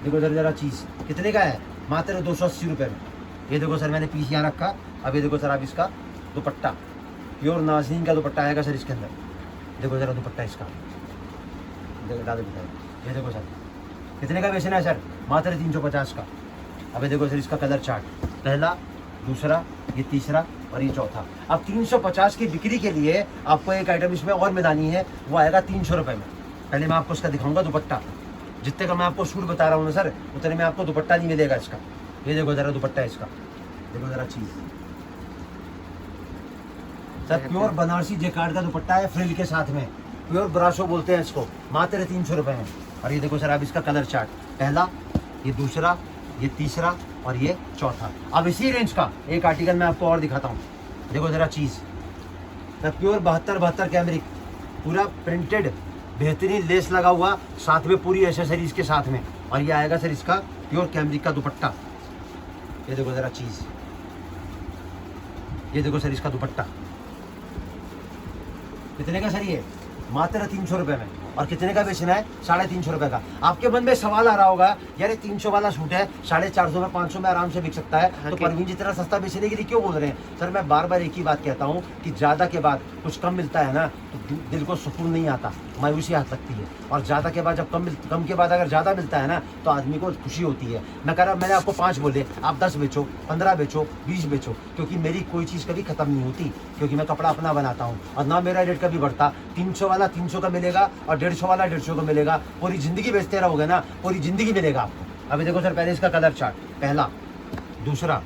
देखो सर ज़रा चीज़ कितने का है, मात्र 280 रुपये में। ये देखो सर मैंने पीस यहाँ रखा। अब ये देखो सर, आप इसका दुपट्टा प्योर नाज़नीन का दुपट्टा आएगा सर इसके अंदर। देखो ज़रा दुपट्टा इसका, देखो डालो दिखाओ। ये देखो सर कितने का बेचना है सर, मात्र 350 का। अबे देखो सर इसका कलर चार्ट, पहला, दूसरा, ये तीसरा और ये चौथा। अब 350 की बिक्री के लिए आपको एक आइटम इसमें और मिलानी है, वो आएगा 300 रुपये में। पहले मैं आपको इसका दिखाऊंगा दुपट्टा। जितने का मैं आपको सूट बता रहा हूँ ना सर, उतने में आपको दुपट्टा नहीं मिलेगा इसका। ये देखो ज़रा दुपट्टा इसका, देखो ज़रा चीज़ सर, प्योर बनारसी जेकार्ड का दुपट्टा है फ्रिल के साथ में, प्योर ब्राशो बोलते हैं इसको, मात्र 300 रुपये में। और ये देखो सर, आप इसका कलर चार्ट, पहला, ये दूसरा, ये तीसरा और ये चौथा। अब इसी रेंज का एक आर्टिकल मैं आपको और दिखाता हूँ। देखो ज़रा चीज़ सर, प्योर 72 कैमरिक, पूरा प्रिंटेड, बेहतरीन लेस लगा हुआ, साथ में पूरी एसेसरीज के साथ में। और ये आएगा सर इसका प्योर कैमरिक का दुपट्टा। ये देखो ज़रा चीज़, ये देखो सर इसका दुपट्टा कितने का सर, ये मात्र 300 रुपये में। और कितने का बेचना है, 350 रुपये का। आपके मन में सवाल आ रहा होगा, यार 300 वाला सूट है, 450 में 500 में आराम से बिक सकता है, तो परवीन जितना सस्ता बेचने के लिए क्यों बोल रहे हैं? सर मैं बार बार एक ही बात कहता हूँ कि ज़्यादा के बाद कुछ कम मिलता है ना, तो दिल को सुकून नहीं आता, मायूसी हाथ लगती है। और ज़्यादा के बाद जब कम के बाद अगर ज़्यादा मिलता है ना, तो आदमी को खुशी होती है। मैं कह रहा, मैंने आपको 5 बोले, आप 10 बेचो, 15 बेचो, 20 बेचो, क्योंकि मेरी कोई चीज़ कभी ख़त्म नहीं होती, क्योंकि मैं कपड़ा अपना बनाता हूँ और ना मेरा रेट कभी बढ़ता। 300 वाला 300 का मिलेगा और 150 वाला 150 का मिलेगा। पूरी ज़िंदगी बेचते रहोगे ना, पूरी ज़िंदगी मिलेगा आपको। अभी देखो सर, पहले इसका कलर चार्ट, पहला, दूसरा,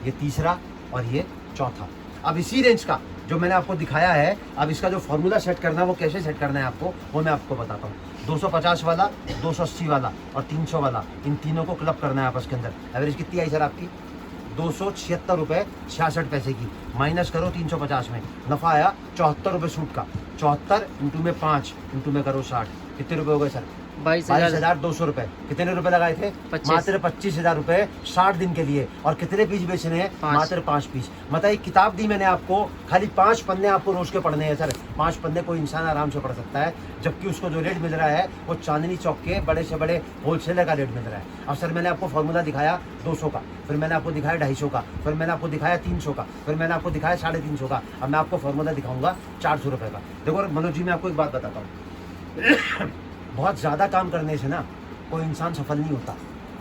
ये तीसरा और ये चौथा। अब इसी रेंज का जो मैंने आपको दिखाया है, अब इसका जो फॉर्मूला सेट करना है, वो कैसे सेट करना है आपको, वो मैं आपको बताता हूँ। 250 वाला, 280 वाला और 300 वाला, इन तीनों को क्लब करना है आपस के अंदर। एवरेज कितनी आई सर आपकी, 276 रुपये 66 पैसे की। माइनस करो 350 में, नफ़ा आया 74 रुपये सूट का। 74 इंटू में 5 इंटू में करो 60, कितने रुपए हो गए सर? 22,200 रुपए। कितने रुपए लगाए थे? मात्र 25,000 रुपए 60 दिन के लिए। और कितने पीस बेचने हैं? मात्र 5 पीस। मतलब एक किताब दी मैंने आपको, खाली 5 पन्ने आपको रोज के पढ़ने हैं सर। 5 पन्ने कोई इंसान आराम से पढ़ सकता है, जबकि उसको जो रेट मिल रहा है वो चांदनी चौक के बड़े से बड़े होलसेलर का रेट मिल रहा है। अब सर मैंने आपको फॉर्मूला दिखाया 200 का, फिर मैंने आपको दिखाया 250 का, फिर मैंने आपको दिखाया 300 का, फिर मैंने आपको दिखाया 350 का। अब मैं आपको फॉर्मूला दिखाऊंगा 400 रुपये का। देखो मनोज जी, मैं आपको एक बात बताता हूँ बहुत ज़्यादा काम करने से ना कोई इंसान सफल नहीं होता।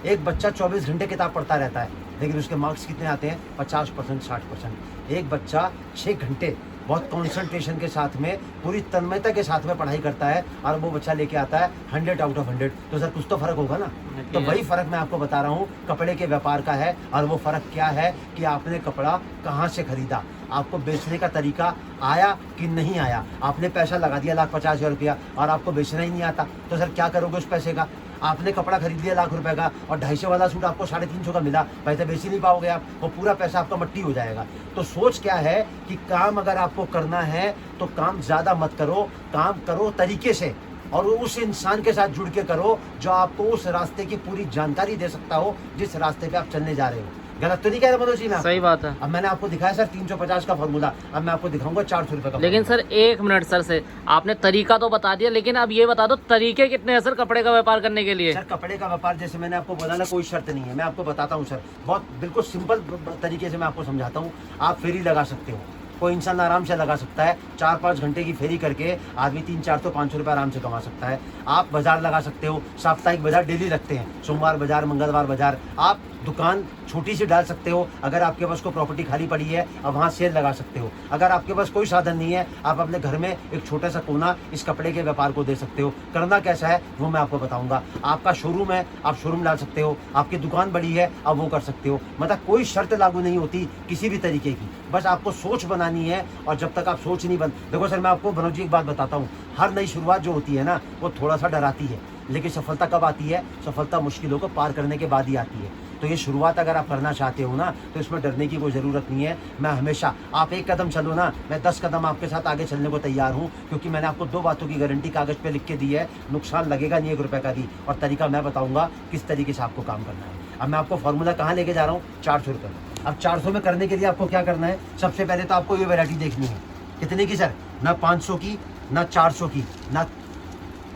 एक बच्चा 24 घंटे किताब पढ़ता रहता है, लेकिन उसके मार्क्स कितने आते हैं? 50%, 60%। एक बच्चा 6 घंटे बहुत कॉन्सेंट्रेशन के साथ में, पूरी तन्मयता के साथ में पढ़ाई करता है, और वो बच्चा लेके आता है 100 आउट ऑफ 100। तो सर कुछ तो फ़र्क होगा ना। तो वही फ़र्क मैं आपको बता रहा हूँ कपड़े के व्यापार का है। और वो फ़र्क क्या है कि आपने कपड़ा कहाँ से खरीदा, आपको बेचने का तरीका आया कि नहीं आया। आपने पैसा लगा दिया 1,50,000 रुपया और आपको बेचना ही नहीं आता, तो सर क्या करोगे उस पैसे का? आपने कपड़ा खरीद लिया 1,00,000 रुपए का और 250 वाला सूट आपको 350 का मिला, पैसे बेच ही नहीं पाओगे आप, वो पूरा पैसा आपका मट्टी हो जाएगा। तो सोच क्या है कि काम अगर आपको करना है तो काम ज़्यादा मत करो, काम करो तरीके से, और उस इंसान के साथ जुड़ के करो जो आपको उस रास्ते की पूरी जानकारी दे सकता हो जिस रास्ते पे आप चलने जा रहे हो। गलत तो नहीं कह रहे मनोज जी?
सही बात है।
अब मैंने आपको दिखाया सर 350 का फॉर्मूला, अब मैं आपको दिखाऊंगा 400 रुपये का।
लेकिन सर 1 मिनट सर से आपने तरीका तो बता दिया, लेकिन अब ये बता दो तरीके कितने हैं सर कपड़े का व्यापार करने के लिए?
सर कपड़े का व्यापार जैसे मैंने आपको बोला ना, कोई शर्त नहीं है। मैं आपको बताता हूँ सर, बहुत बिल्कुल सिंपल तरीके से मैं आपको समझाता हूँ। आप फेरी लगा सकते हो, कोई इंसान आराम से लगा सकता है। 4-5 घंटे की फेरी करके आदमी 300-400-500 रुपये आराम से कमा सकता है। आप बाजार लगा सकते हो, साप्ताहिक बाजार डेली रखते हैं, सोमवार बाजार, मंगलवार बाजार। आप दुकान छोटी सी डाल सकते हो, अगर आपके पास कोई प्रॉपर्टी खाली पड़ी है अब वहाँ सेल लगा सकते हो। अगर आपके पास कोई साधन नहीं है आप अपने घर में एक छोटा सा कोना इस कपड़े के व्यापार को दे सकते हो। करना कैसा है वो मैं आपको बताऊंगा। आपका शोरूम है आप शोरूम डाल सकते हो, आपकी दुकान बड़ी है आप वो कर सकते हो। मतलब कोई शर्त लागू नहीं होती किसी भी तरीके की, बस आपको सोच बनानी है। और जब तक आप सोच नहीं देखो सर मैं आपको मनोज जी एक बात बताता हूँ, हर नई शुरुआत जो होती है ना वो थोड़ा सा डराती है, लेकिन सफलता कब आती है? सफलता मुश्किलों को पार करने के बाद ही आती है। तो ये शुरुआत अगर आप करना चाहते हो ना तो इसमें डरने की कोई ज़रूरत नहीं है। मैं हमेशा आप एक कदम चलो ना, मैं 10 कदम आपके साथ आगे चलने को तैयार हूँ, क्योंकि मैंने आपको 2 बातों की गारंटी कागज़ पे लिख के दी है। नुकसान लगेगा नहीं 1 रुपये का भी, और तरीका मैं बताऊँगा किस तरीके से आपको काम करना है। अब मैं आपको फॉर्मूला कहाँ लेके जा रहा हूँ? 400 रुपये में। अब 400 में करने के लिए आपको क्या करना है? सबसे पहले तो आपको ये वैरायटी देखनी है। कितने की सर? ना 500 की, ना 400 की, ना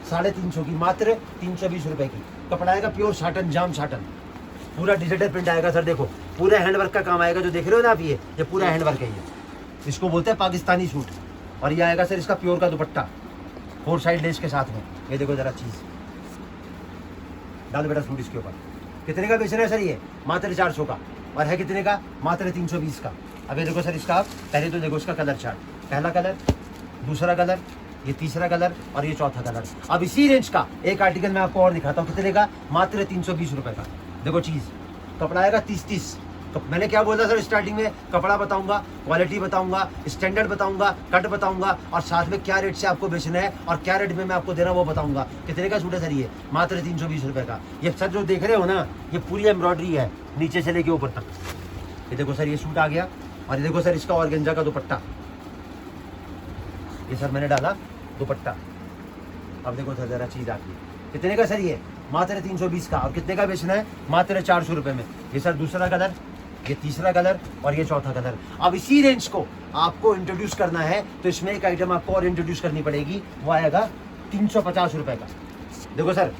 350 की, मात्र 320 रुपये की। कपड़ा आएगा प्योर साटन, जाम साटन, पूरा डिजिटल प्रिंट आएगा सर। देखो पूरा हैंडवर्क का काम आएगा, जो देख रहे हो ना आप, ये पूरा हैंडवर्क है। ये इसको बोलते हैं पाकिस्तानी सूट। और ये आएगा सर इसका प्योर का दुपट्टा 4 साइड लेस के साथ में। ये देखो जरा चीज़, डाल बेटा सूट इसके ऊपर। कितने का बेच रहे हैं सर? ये मात्र 400 का। और है कितने का? मात्र 320 का। अब ये देखो सर इसका, आप पहले तो देखो इसका कलर चार्ट। पहला कलर, दूसरा कलर, ये तीसरा कलर और ये चौथा कलर। अब इसी रेंज का एक आर्टिकल मैं आपको और दिखाता हूँ। कितने का? मात्र 320 रुपये का। देखो चीज़, कपड़ा आएगा 30-30। तो मैंने क्या बोला सर स्टार्टिंग में? कपड़ा बताऊंगा, क्वालिटी बताऊंगा, स्टैंडर्ड बताऊंगा, कट बताऊंगा, और साथ में क्या रेट से आपको बेचना है और क्या रेट में मैं आपको दे रहा हूँ वो बताऊंगा। कितने का सूट है सर? ये मात्र 320 रुपये का। ये सर जो देख रहे हो ना, ये पूरी एम्ब्रॉयडरी है नीचे से लेके ऊपर तक। ये देखो सर ये सूट आ गया। और ये देखो सर इसका ऑर्गेन्जा का दुपट्टा, ये सर मैंने डाला दुपट्टा। अब देखो सर जरा चीज़ आती है। कितने का सर? ये मात्र 320 का। और कितने का बेचना है? मात्र 400 रुपये में। ये सर दूसरा कलर, ये तीसरा कलर और ये चौथा कलर। अब इसी रेंज को आपको इंट्रोड्यूस करना है तो इसमें एक आइटम आपको और इंट्रोड्यूस करनी पड़ेगी, वो आएगा 350 रुपये का। देखो सर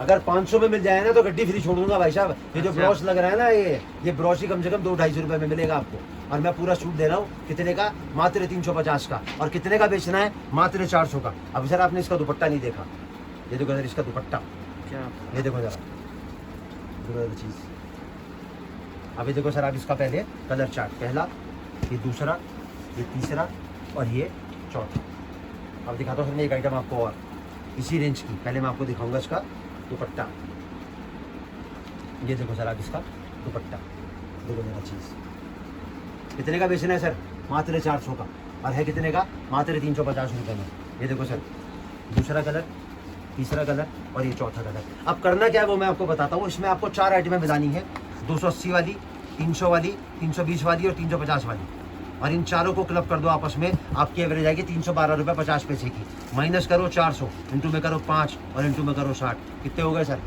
अगर 500 में मिल जाए ना तो गड्डी फ्री छोड़ दूंगा भाई साहब। ये जो ब्रॉश लग रहा है ना, ये ब्रॉश ही कम से कम 2-250 रुपये में मिलेगा आपको। और मैं पूरा सूट दे रहा हूँ कितने का? मात्र 350 का। और कितने का बेचना है? मात्र 400 का। अब सर आपने इसका दुपट्टा नहीं देखा, ये देखो सर इसका दुपट्टा क्या, ये देखो जरा चीज़। अब ये देखो सर आप इसका पहले कलर चार्ट, पहला, ये दूसरा, ये तीसरा और ये चौथा। अब दिखाता हूँ सर मैं एक आइटम आपको और इसी रेंज की। पहले मैं आपको दिखाऊंगा इसका दुपट्टा। ये देखो सर आप इसका दुपट्टा, देखो मेरा चीज़। कितने का बेचना है सर? मात्र 400 का। और है कितने का? मात्र 350 रुपये में। ये देखो सर दूसरा कलर, तीसरा कलर और ये चौथा कलर। अब करना क्या है वो मैं आपको बताता हूँ। इसमें आपको 4 आइटमें मिलानी है, 280 वाली, 300 वाली, 320 वाली और 350 वाली। और इन चारों को क्लब कर दो आपस में, आपकी एवरेज आएगी 312 रुपये 50 पैसे की। माइनस करो 400, इंटू में करो 5 और इंटू में करो 60। कितने हो गए सर?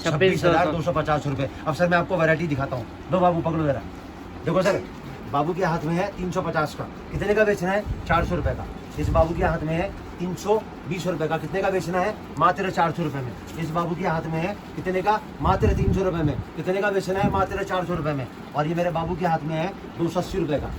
26,250 रुपये। अब सर मैं आपको वैरायटी दिखाता हूँ। दो बाबू पकड़ो जरा। देखो सर बाबू के हाथ में है 350 का। कितने का बेचना है? 400 रुपये का। इस बाबू के हाथ में है 320 रुपये का। कितने का बेचना है? मात्र 400 रुपये में। इस बाबू के हाथ में है कितने का? मात्र 300 रुपये में। कितने का बेचना है? मात्र 400 रुपये में। और ये मेरे बाबू के हाथ में है 280 रुपये का।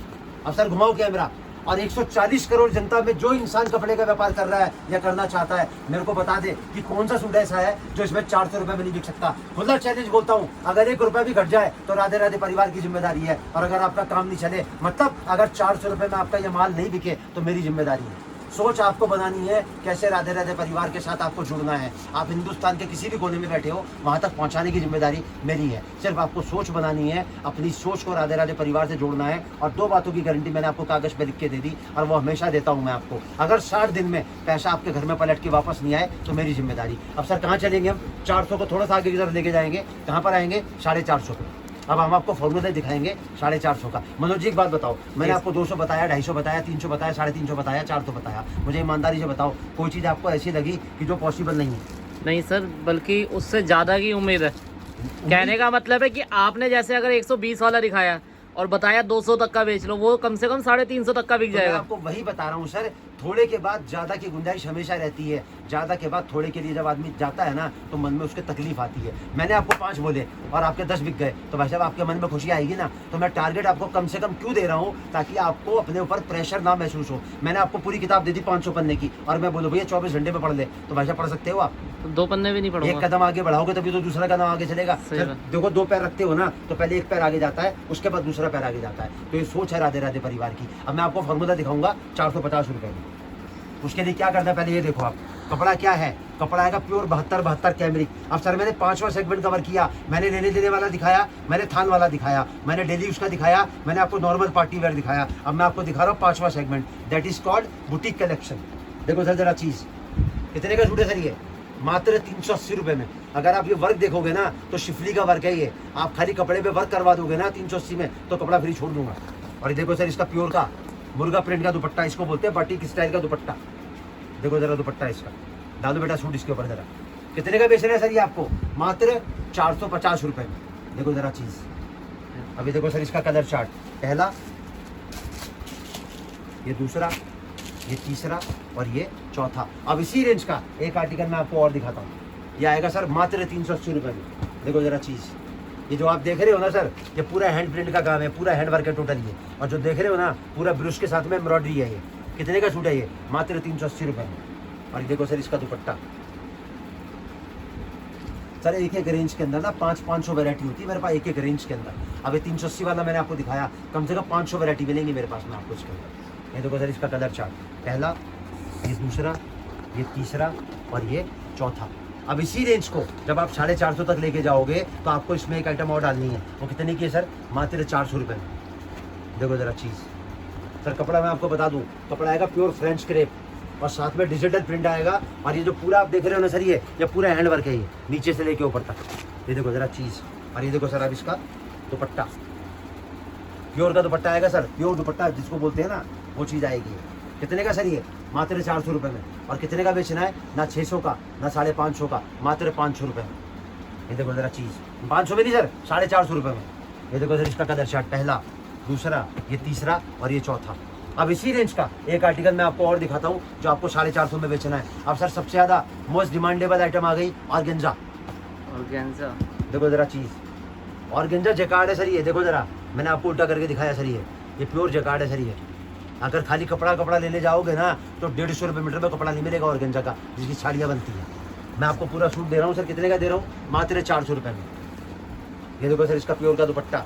अब सर घुमाओ कैमरा। और 140 करोड़ जनता में जो इंसान कपड़े का व्यापार कर रहा है या करना चाहता है, मेरे को बता दे कि कौन सा सूट ऐसा है जो इसमें 400 रुपये में नहीं बिक सकता। खुला चैलेंज बोलता हूँ, अगर 1 रुपया भी घट जाए तो राधे राधे परिवार की जिम्मेदारी है। और अगर आपका काम नहीं चले, मतलब अगर 400 रुपये में आपका ये माल नहीं बिके तो मेरी जिम्मेदारी है। सोच आपको बनानी है कैसे राधे राधे परिवार के साथ आपको जुड़ना है। आप हिंदुस्तान के किसी भी कोने में बैठे हो, वहाँ तक पहुँचाने की जिम्मेदारी मेरी है। सिर्फ आपको सोच बनानी है, अपनी सोच को राधे राधे परिवार से जोड़ना है। और 2 बातों की गारंटी मैंने आपको कागज़ पे लिख के दे दी और वो हमेशा देता हूँ मैं आपको। अगर 60 दिन में पैसा आपके घर में पलट के वापस नहीं आए तो मेरी जिम्मेदारी। अब सर कहाँ चलेंगे हम? 400 को थोड़ा सा आगे की तरफ लेके जाएंगे। कहाँ पर आएंगे? 450 पे। अब हम आपको फॉर्मूला दिखाएंगे 450 का। मनोज जी एक बात बताओ, मैंने आपको 200 बताया, 250 बताया, 300 बताया, 350 बताया, 400 बताया। मुझे ईमानदारी से बताओ कोई चीज़ आपको ऐसी लगी कि जो पॉसिबल नहीं है?
नहीं सर, बल्कि उससे ज़्यादा की उम्मीद है। कहने का मतलब है कि आपने जैसे अगर 120 वाला दिखाया और बताया 200 तक का बेच लो, वो कम से कम 350 तक का बिक
तो
जाएगा।
मैं आपको वही बता रहा हूँ सर, थोड़े के बाद ज़्यादा की गुंजाइश हमेशा रहती है। ज़्यादा के बाद थोड़े के लिए जब आदमी जाता है ना तो मन में उसके तकलीफ आती है। मैंने आपको 5 बोले और आपके 10 बिक गए तो भाई साहब आपके मन में खुशी आएगी ना। तो मैं टारगेट आपको कम से कम क्यों दे रहा हूँ? ताकि आपको अपने ऊपर प्रेशर ना महसूस हो। मैंने आपको पूरी किताब दे दी 500 पन्ने की और मैं बोलूँ भैया 24 घंटे में पढ़ ले, तो भाई साहब पढ़ सकते हो आप?
तो 2 पन्ने भी नहीं
एक
पढ़ूंगा।
कदम आगे बढ़ाओगे तभी तो दूसरा कदम आगे चलेगा।
सही
फिर
बात।
देखो 2 पैर रखते हो ना, तो पहले एक पैर आगे जाता है, उसके बाद दूसरा पैर आगे जाता है। तो ये सोच है राधे राधे परिवार की। अब मैं आपको फॉर्मूला दिखाऊंगा 450 रुपए में। उसके लिए क्या करना है, पहले ये देखो आप, कपड़ा क्या है, कपड़ा आएगा प्योर 72 कैमरिक। अब सर मैंने 5वां सेगमेंट कवर किया, मैंने लेने देने वाला दिखाया, मैंने थान वाला दिखाया, मैंने डेली यूज का दिखाया, मैंने आपको नॉर्मल पार्टी वेयर दिखाया। अब मैं आपको दिखा रहा हूँ 5वां segment, that is called boutique collection. देखो सर जरा चीज कितने का सूट है सर ये, मात्र 380 रुपए में। अगर आप ये वर्क देखोगे ना तो शिफली का वर्क है ये। आप खाली कपड़े पे वर्क करवा दोगे ना 380 में तो कपड़ा फ्री छोड़ दूंगा। और ये देखो सर इसका प्योर का मुर्गा प्रिंट का दुपट्टा, इसको बोलते हैं बाटिक स्टाइल का दुपट्टा। देखो जरा दुपट्टा इसका, डालो बेटा सूट इसके ऊपर जरा। कितने का बेच रहे हैं सर ये आपको, मात्र 450 रुपए में। देखो जरा चीज। अभी देखो सर इसका कलर चार्ट, पहला, ये दूसरा, ये तीसरा और ये चौथा। अब इसी रेंज का एक आर्टिकल मैं आपको और दिखाता हूँ। ये आएगा सर मात्र 380 रुपए में। देखो जरा चीज, ये जो आप देख रहे हो ना सर, ये पूरा हैंड प्रिंट का काम है, पूरा हैंड वर्क है टोटल ये। और जो देख रहे हो ना, पूरा ब्रश के साथ में एम्ब्रॉयडरी है ये। कितने का सूट है ये, मात्र 380 रुपए में। और ये देखो सर इसका दुपट्टा। सर एक एक रेंज के अंदर ना 500 वैरायटी होती है मेरे पास, एक एक रेंज के अंदर। अब ये 380 वाला मैंने आपको दिखाया, कम से कम 500 वैरायटी मिलेंगी मेरे पास में आपको इसके अंदर। ये देखो सर इसका कलर चार्ट, पहला, ये दूसरा, ये तीसरा और ये चौथा। अब इसी रेंज को जब आप 450 तक लेके जाओगे तो आपको इसमें एक आइटम और डालनी है। वो कितने की है सर, मात्र 400 रुपये में। देखो जरा चीज़ सर, कपड़ा मैं आपको बता दूं, कपड़ा आएगा प्योर फ्रेंच क्रेप और साथ में डिजिटल प्रिंट आएगा। और ये जो पूरा आप देख रहे हो ना सर, ये पूरा हैंड वर्क है, ये नीचे से लेके ऊपर तक। ये देखो जरा चीज़। और ये देखो सर अब इसका दुपट्टा, प्योर का दुपट्टा आएगा सर, प्योर दुपट्टा जिसको बोलते हैं ना, वो चीज़ आएगी। कितने का सर ये, मात्र 400 रुपये में। और कितने का बेचना है, ना 600 का ना 550 का, मात्र 500 रुपये में। ये देखो जरा चीज़, 500 में नहीं सर, 450 रुपये में। ये देखो सर इसका कलर चार्ट, पहला, दूसरा, ये तीसरा और ये चौथा। अब इसी रेंज का एक आर्टिकल मैं आपको और दिखाता हूँ जो आपको 450 में बेचना है। अब सर सबसे ज़्यादा मोस्ट डिमांडेबल आइटम आ गई, ऑर्गेन्जा।
ऑर्गेन्जा,
देखो जरा चीज़, ऑर्गेन्जा जैकार्ड है सर ये। देखो जरा, मैंने आपको उल्टा करके दिखाया सर, ये प्योर जैकार्ड है सर ये। अगर खाली कपड़ा लेने जाओगे ना तो 150 रुपये मीटर में कपड़ा नहीं मिलेगा ऑर्गेन्जा का, जिसकी साड़ियाँ बनती हैं। मैं आपको पूरा सूट दे रहा हूँ सर, कितने का दे रहा हूँ, मात्र 400 रुपये में। ये देखो सर इसका प्योर का दुपट्टा,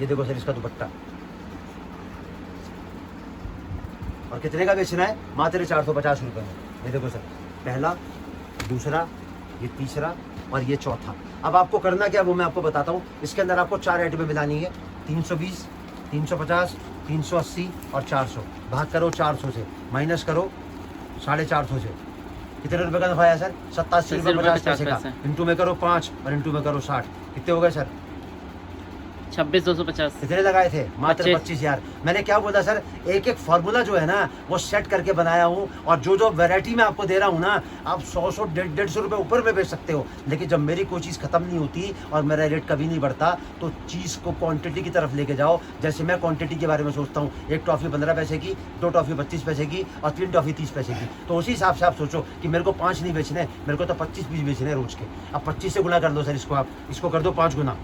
ये देखो सर इसका दुपट्टा। और कितने का बेचना है, मात्र 450 रुपये में। ये देखो सर, पहला, दूसरा, ये तीसरा और ये चौथा। अब आपको करना क्या वो मैं आपको बताता हूँ। इसके अंदर आपको 4 आइटमें मिलानी है, 320, 350, 380 और 400। भाग करो 400 से, माइनस करो 450 से। कितने रुपए का नफा है सर, 87 रुपये 50 पैसे का। इंटू में करो 5 और इंटू में करो 60। कितने हो गए सर,
26,250।
कितने लगाए थे, मात्र 25,000। मैंने क्या बोला सर, एक एक फार्मूला जो है ना वो सेट करके बनाया हूँ। और जो वैरायटी मैं आपको दे रहा हूँ ना, आप 100 150 रुपये ऊपर में बेच सकते हो। लेकिन जब मेरी कोई चीज़ खत्म नहीं होती और मेरा रेट कभी नहीं बढ़ता, तो चीज़ को क्वांटिटी की तरफ लेके जाओ। जैसे मैं क्वांटिटी के बारे में सोचता हूँ, एक टॉफ़ी 15 पैसे की, 2 टॉफ़ी 25 पैसे की और 3 टॉफ़ी 30 पैसे की। तो उसी हिसाब से आप सोचो कि मेरे को 5 नहीं बेचने, मेरे को तो 25 पीस बेचने रोज के। अब 25 से गुना कर दो सर इसको, आप इसको कर दो 5 गुना।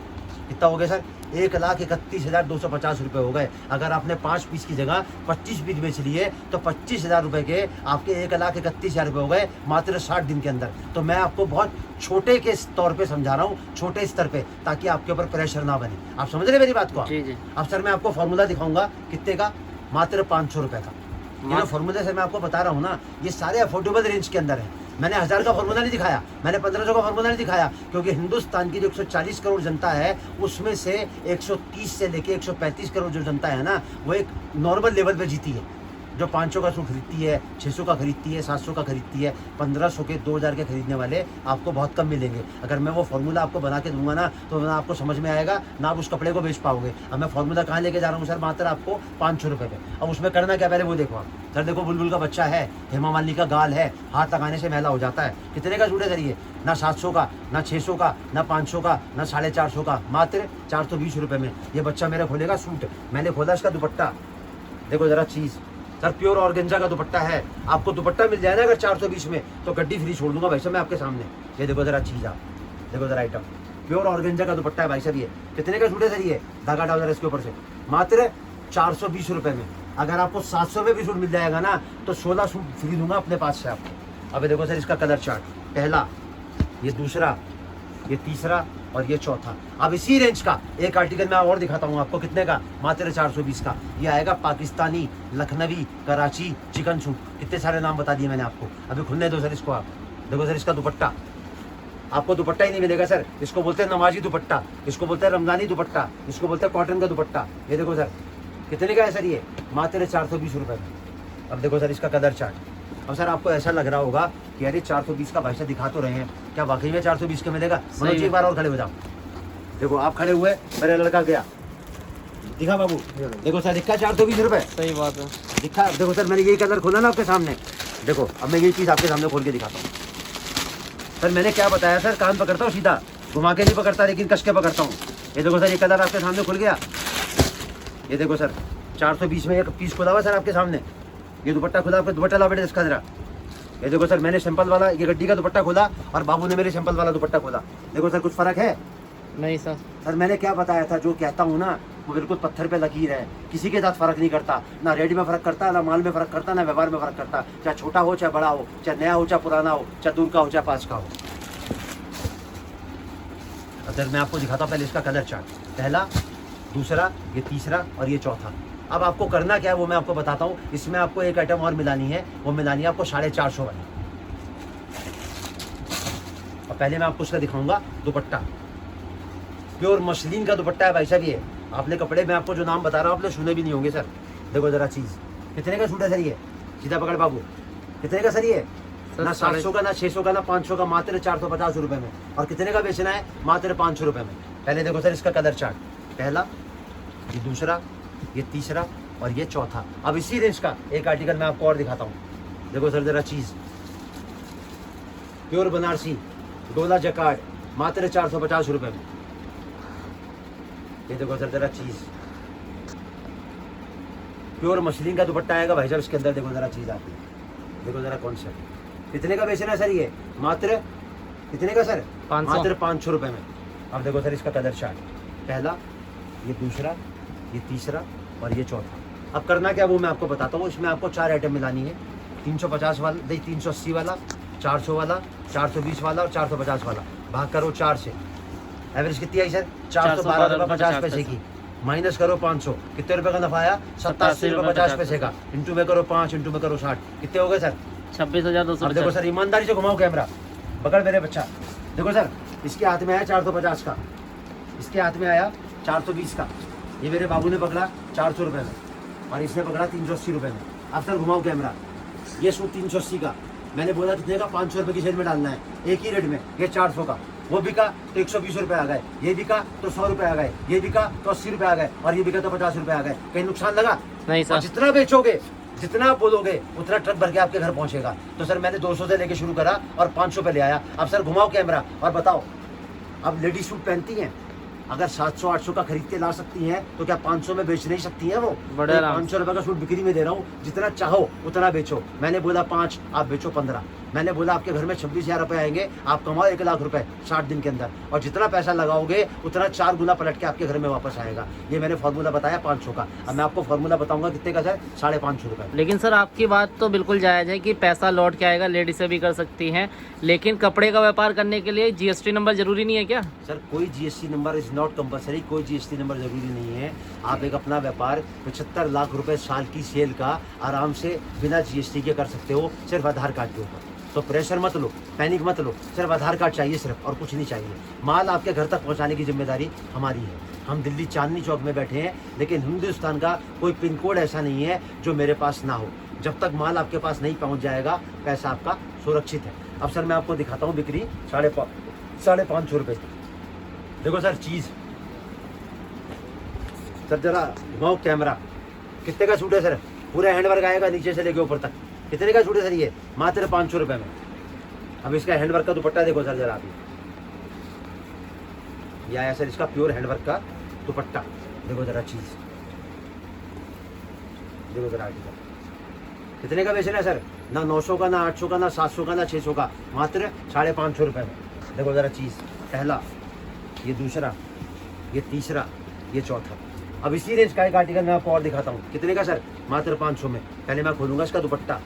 कितना हो गया सर, 1,31,250 रुपये हो गए। अगर आपने 5 पीस की जगह 25 पीस बेच लिए तो 25,000 रुपये के आपके 1,31,000 रुपये हो गए मात्र 60 दिन के अंदर। तो मैं आपको बहुत छोटे के तौर पे समझा रहा हूँ, छोटे स्तर पे, ताकि आपके ऊपर प्रेशर ना बने। आप समझ रहे मेरी बात को?
जी जी।
अब सर मैं आपको फॉर्मूला दिखाऊंगा, कितने का, मात्र 500 रुपये का। ये जो फॉर्मूले से मैं आपको बता रहा हूँ ना, ये सारे अफोर्डेबल रेंज के अंदर है। मैंने 1000 का फॉर्मूला नहीं दिखाया, मैंने 1500 का फॉर्मूला नहीं दिखाया, क्योंकि हिंदुस्तान की जो 140 करोड़ जनता है उसमें से 130 से लेके 135 करोड़ जो जनता है ना, वो एक नॉर्मल लेवल पे जीती है। जो 500 का सूट खरीदती है, 600 का खरीदती है, 700 का खरीदती है, 1500 के 2000 के खरीदने वाले आपको बहुत कम मिलेंगे। अगर मैं वो फार्मूला आपको बना के दूंगा ना, तो ना आपको समझ में आएगा, ना आप उस कपड़े को बेच पाओगे। अब मैं फार्मूला कहाँ लेके जा रहा हूँ सर, मात्र आपको 500 रुपये पे। अब उसमें करना क्या, पहले वो देखो आप सर। देखो बुलबुल का बच्चा है, हेमा मालिनी का गाल है, हाथ लगाने से मैला हो जाता है। कितने का सूट है सर ये, ना 700 का, ना 600 का, ना 500 का, ना 450 का, मात्र 420 रुपये में। ये बच्चा मेरा खोलेगा सूट, मैंने खोला इसका दुपट्टा। देखो जरा चीज़ सर, प्योर ऑर्गेन्जा का दुपट्टा है। आपको दुपट्टा मिल जाए ना अगर 420 में, तो गड्डी फ्री छोड़ दूंगा भाई साहब मैं आपके सामने। ये देखो जरा चीज़, आप देखो जरा आइटम, प्योर ऑर्गेन्जा का दुपट्टा है भाई साहब। ये कितने का सूट है सर, ये धागा डाल रहा है इसके ऊपर से, मात्र 420 रुपये में। अगर आपको 700 में भी सूट मिल जाएगा ना, तो 16 सूट फ्री दूंगा अपने पास से आपको। अब देखो सर इसका कलर चार्ट, पहला, ये दूसरा, ये तीसरा और ये चौथा। अब इसी रेंज का एक आर्टिकल मैं और दिखाता हूँ आपको, कितने का, मात्र 420 का। ये आएगा पाकिस्तानी, लखनवी, कराची चिकन सूट। कितने सारे नाम बता दिए मैंने आपको, अभी खुलने दो सर इसको आप। देखो सर इसका दुपट्टा, आपको दुपट्टा ही नहीं मिलेगा सर, इसको बोलते हैं नमाजी दुपट्टा, इसको बोलते हैं रमजानी दुपट्टा, इसको बोलते हैं कॉटन का दुपट्टा। ये देखो सर कितने का है सर, ये मात्र 420 रुपये में। अब देखो सर इसका कलर चार्ट। अब सर आपको ऐसा लग रहा होगा कि अरे 420 का भाई साहब दिखा तो रहे हैं, क्या वाकई में 420 का मिलेगा? मनोज जी एक बार और खड़े हो जाओ। देखो आप खड़े हुए, मेरा लड़का गया, दिखा बाबू, देखो सर दिखा 420 रुपये।
सही बात है,
दिखा। देखो सर मैंने यही कलर खोला ना आपके सामने, देखो अब मैं यही चीज़ आपके सामने खोल के दिखाता हूँ। सर मैंने क्या बताया सर, कान पकड़ता हूँ सीधा, घुमा के नहीं पकड़ता लेकिन कस के पकड़ता हूँ। ये देखो सर ये कलर आपके सामने खुल गया। ये देखो सर 420 में एक पीस खुला हुआ सर आपके सामने। ये दुपट्टा खुला, आपका दुपट्टा ला बेटे इसका जरा। ये देखो सर मैंने सिंपल वाला ये गड्डी का दुपट्टा खोला और बाबू ने मेरे सिंपल वाला दुपट्टा खोला। देखो सर कुछ फर्क है?
नहीं सर।
सर मैंने क्या बताया था, जो कहता हूँ ना वो बिल्कुल पत्थर पे लकीर है, किसी के साथ फर्क नहीं करता, ना रेट में फर्क करता, ना माल में फर्क करता, ना व्यवहार में फर्क करता, चाहे छोटा हो चाहे बड़ा हो, चाहे नया हो चाहे पुराना हो, चाहे दूर का हो चाहे पास का हो। सर मैं आपको दिखाता हूँ पहले इसका कलर चार्ट, पहला, दूसरा, ये तीसरा और ये चौथा। अब आपको करना क्या है वो मैं आपको बताता हूँ। इसमें आपको एक आइटम और मिलानी है, वो मिलानी है आपको 450 वाली। और पहले मैं आपको उसका दिखाऊंगा दुपट्टा, प्योर मसलिन का दुपट्टा है भाई साहब। ये आपने कपड़े में आपको जो नाम बता रहा हूँ आपने सुने भी नहीं होंगे सर। देखो जरा चीज़, कितने का सूट है सर ये? सीधा पकड़ बाबू, कितने का सर ये? ना 700 का, ना 600 का, ना 500 का, मात्र 450 रुपये में। और कितने का बेचना है? मात्र 500 रुपये में। पहले देखो सर इसका कलर चार्ट, पहला, ये दूसरा, ये तीसरा और ये चौथा। अब इसी रेंज का एक आर्टिकल मैं आपको और दिखाता हूँ। देखो सर जरा चीज़, प्योर बनारसी डोला जकार्ड, मात्र 450 रुपये में। ये देखो सर जरा चीज़, प्योर मसलिन का दुपट्टा आएगा भाई साहब इसके अंदर। देखो जरा चीज़ आती है, देखो जरा कॉन्सेप्ट। कितने का बेचना है सर ये? मात्र कितने का सर?
500।
मात्र 500 रुपये में। अब देखो सर इसका कलर चार्ट, पहला, ये दूसरा, ये तीसरा और ये चौथा। अब करना क्या वो मैं आपको बताता हूँ। इसमें आपको 4 आइटम मिलानी है, 350 वाला, 380 वाला, 400 वाला, 420 वाला और 450 वाला। भाग करो 4 से, एवरेज कितनी आई सर? 412 रुपये 50 पैसे की। माइनस करो 500, कितने रुपए का नफा आया? 87 रुपये 50 पैसे का। इंटू में करो 5, इंटू में करो 60, कितने हो गए सर?
26,200।
देखो सर ईमानदारी से घुमाओ कैमरा, पकड़ मेरे बच्चा। देखो सर इसके हाथ में आया 450 का, इसके हाथ में आया 420 का, ये मेरे बाबू ने पकड़ा 400 रुपये में और इसने पकड़ा 380 रुपये में। अब सर घुमाओ कैमरा, ये सूट 380 का, मैंने बोला कितने का? 500 रुपये की जेब में डालना है, एक ही रेट में। ये 400 का, वो बिका तो 120 रुपये आ गए, ये बिका तो 100 रुपये आ गए, ये बिका तो 80 रुपये आ गए और ये बिका तो 50 रुपये आ गए। कहीं नुकसान लगा?
नहीं
और
सर।
जितना बेचोगे, जितना आप बोलोगे उतना ट्रक भर के आपके घर पहुंचेगा। तो सर मैंने 200 से लेके शुरू करा और 500 पे ले आया। अब सर घुमाओ कैमरा और बताओ, अब लेडीज सूट पहनती हैं, अगर 700-800 का खरीद के ला सकती हैं तो क्या 500 में बेच नहीं सकती हैं? वो 500 रुपये का सूट बिक्री में दे रहा हूँ, जितना चाहो उतना बेचो। मैंने बोला 5, आप बेचो 15। मैंने बोला आपके घर में 26,000 रुपये आएंगे, आप कमाओ 1 लाख रुपए 60 दिन के अंदर, और जितना पैसा लगाओगे उतना 4 गुना पलट के आपके घर में वापस आएगा। ये मैंने फॉर्मूला बताया 500 का। अब मैं आपको फॉर्मूला बताऊंगा कितने का सर? 550 रुपये।
लेकिन सर आपकी बात तो बिल्कुल जायज़ है कि पैसा लौट के आएगा, लेडीज से भी कर सकती हैं, लेकिन कपड़े का व्यापार करने के लिए जीएसटी नंबर जरूरी नहीं है क्या?
सर कोई GST number is not compulsory, कोई जीएसटी नंबर जरूरी नहीं है। आप एक अपना व्यापार 75 लाख रुपए साल की सेल का आराम से बिना जीएसटी के कर सकते हो, सिर्फ आधार कार्ड के ऊपर। तो प्रेशर मत लो, पैनिक मत लो, सिर्फ आधार कार्ड चाहिए सिर्फ, और कुछ नहीं चाहिए। माल आपके घर तक पहुंचाने की जिम्मेदारी हमारी है। हम दिल्ली चांदनी चौक में बैठे हैं, लेकिन हिंदुस्तान का कोई पिन कोड ऐसा नहीं है जो मेरे पास ना हो। जब तक माल आपके पास नहीं पहुंच जाएगा, पैसा आपका सुरक्षित है। अब सर मैं आपको दिखाता हूँ बिक्री 550 रुपये की। देखो सर चीज़, सर जरा घुमाओ कैमरा, कितने का सूट है सर? पूरा हैंडवर्क आएगा नीचे से लेके ऊपर तक। कितने का सूट है सर ये? मात्र 500 रुपये में। अब इसका हैंडवर्क का दुपट्टा देखो सर जरा अभी, ये आया सर इसका प्योर हैंडवर्क का दुपट्टा। देखो जरा चीज़, देखो जरा आगे कितने का बेचना है सर? ना 900 का, ना 800 का, ना 700 का, ना 600 का, मात्र 550 रुपये में। देखो जरा चीज़, पहला, ये दूसरा, ये तीसरा, ये चौथा। अब इसी रेंज का एक आर्टिकल मैं आपको और दिखाता हूँ। कितने का सर? मात्र 500 में। पहले मैं खोलूंगा इसका दुपट्टा,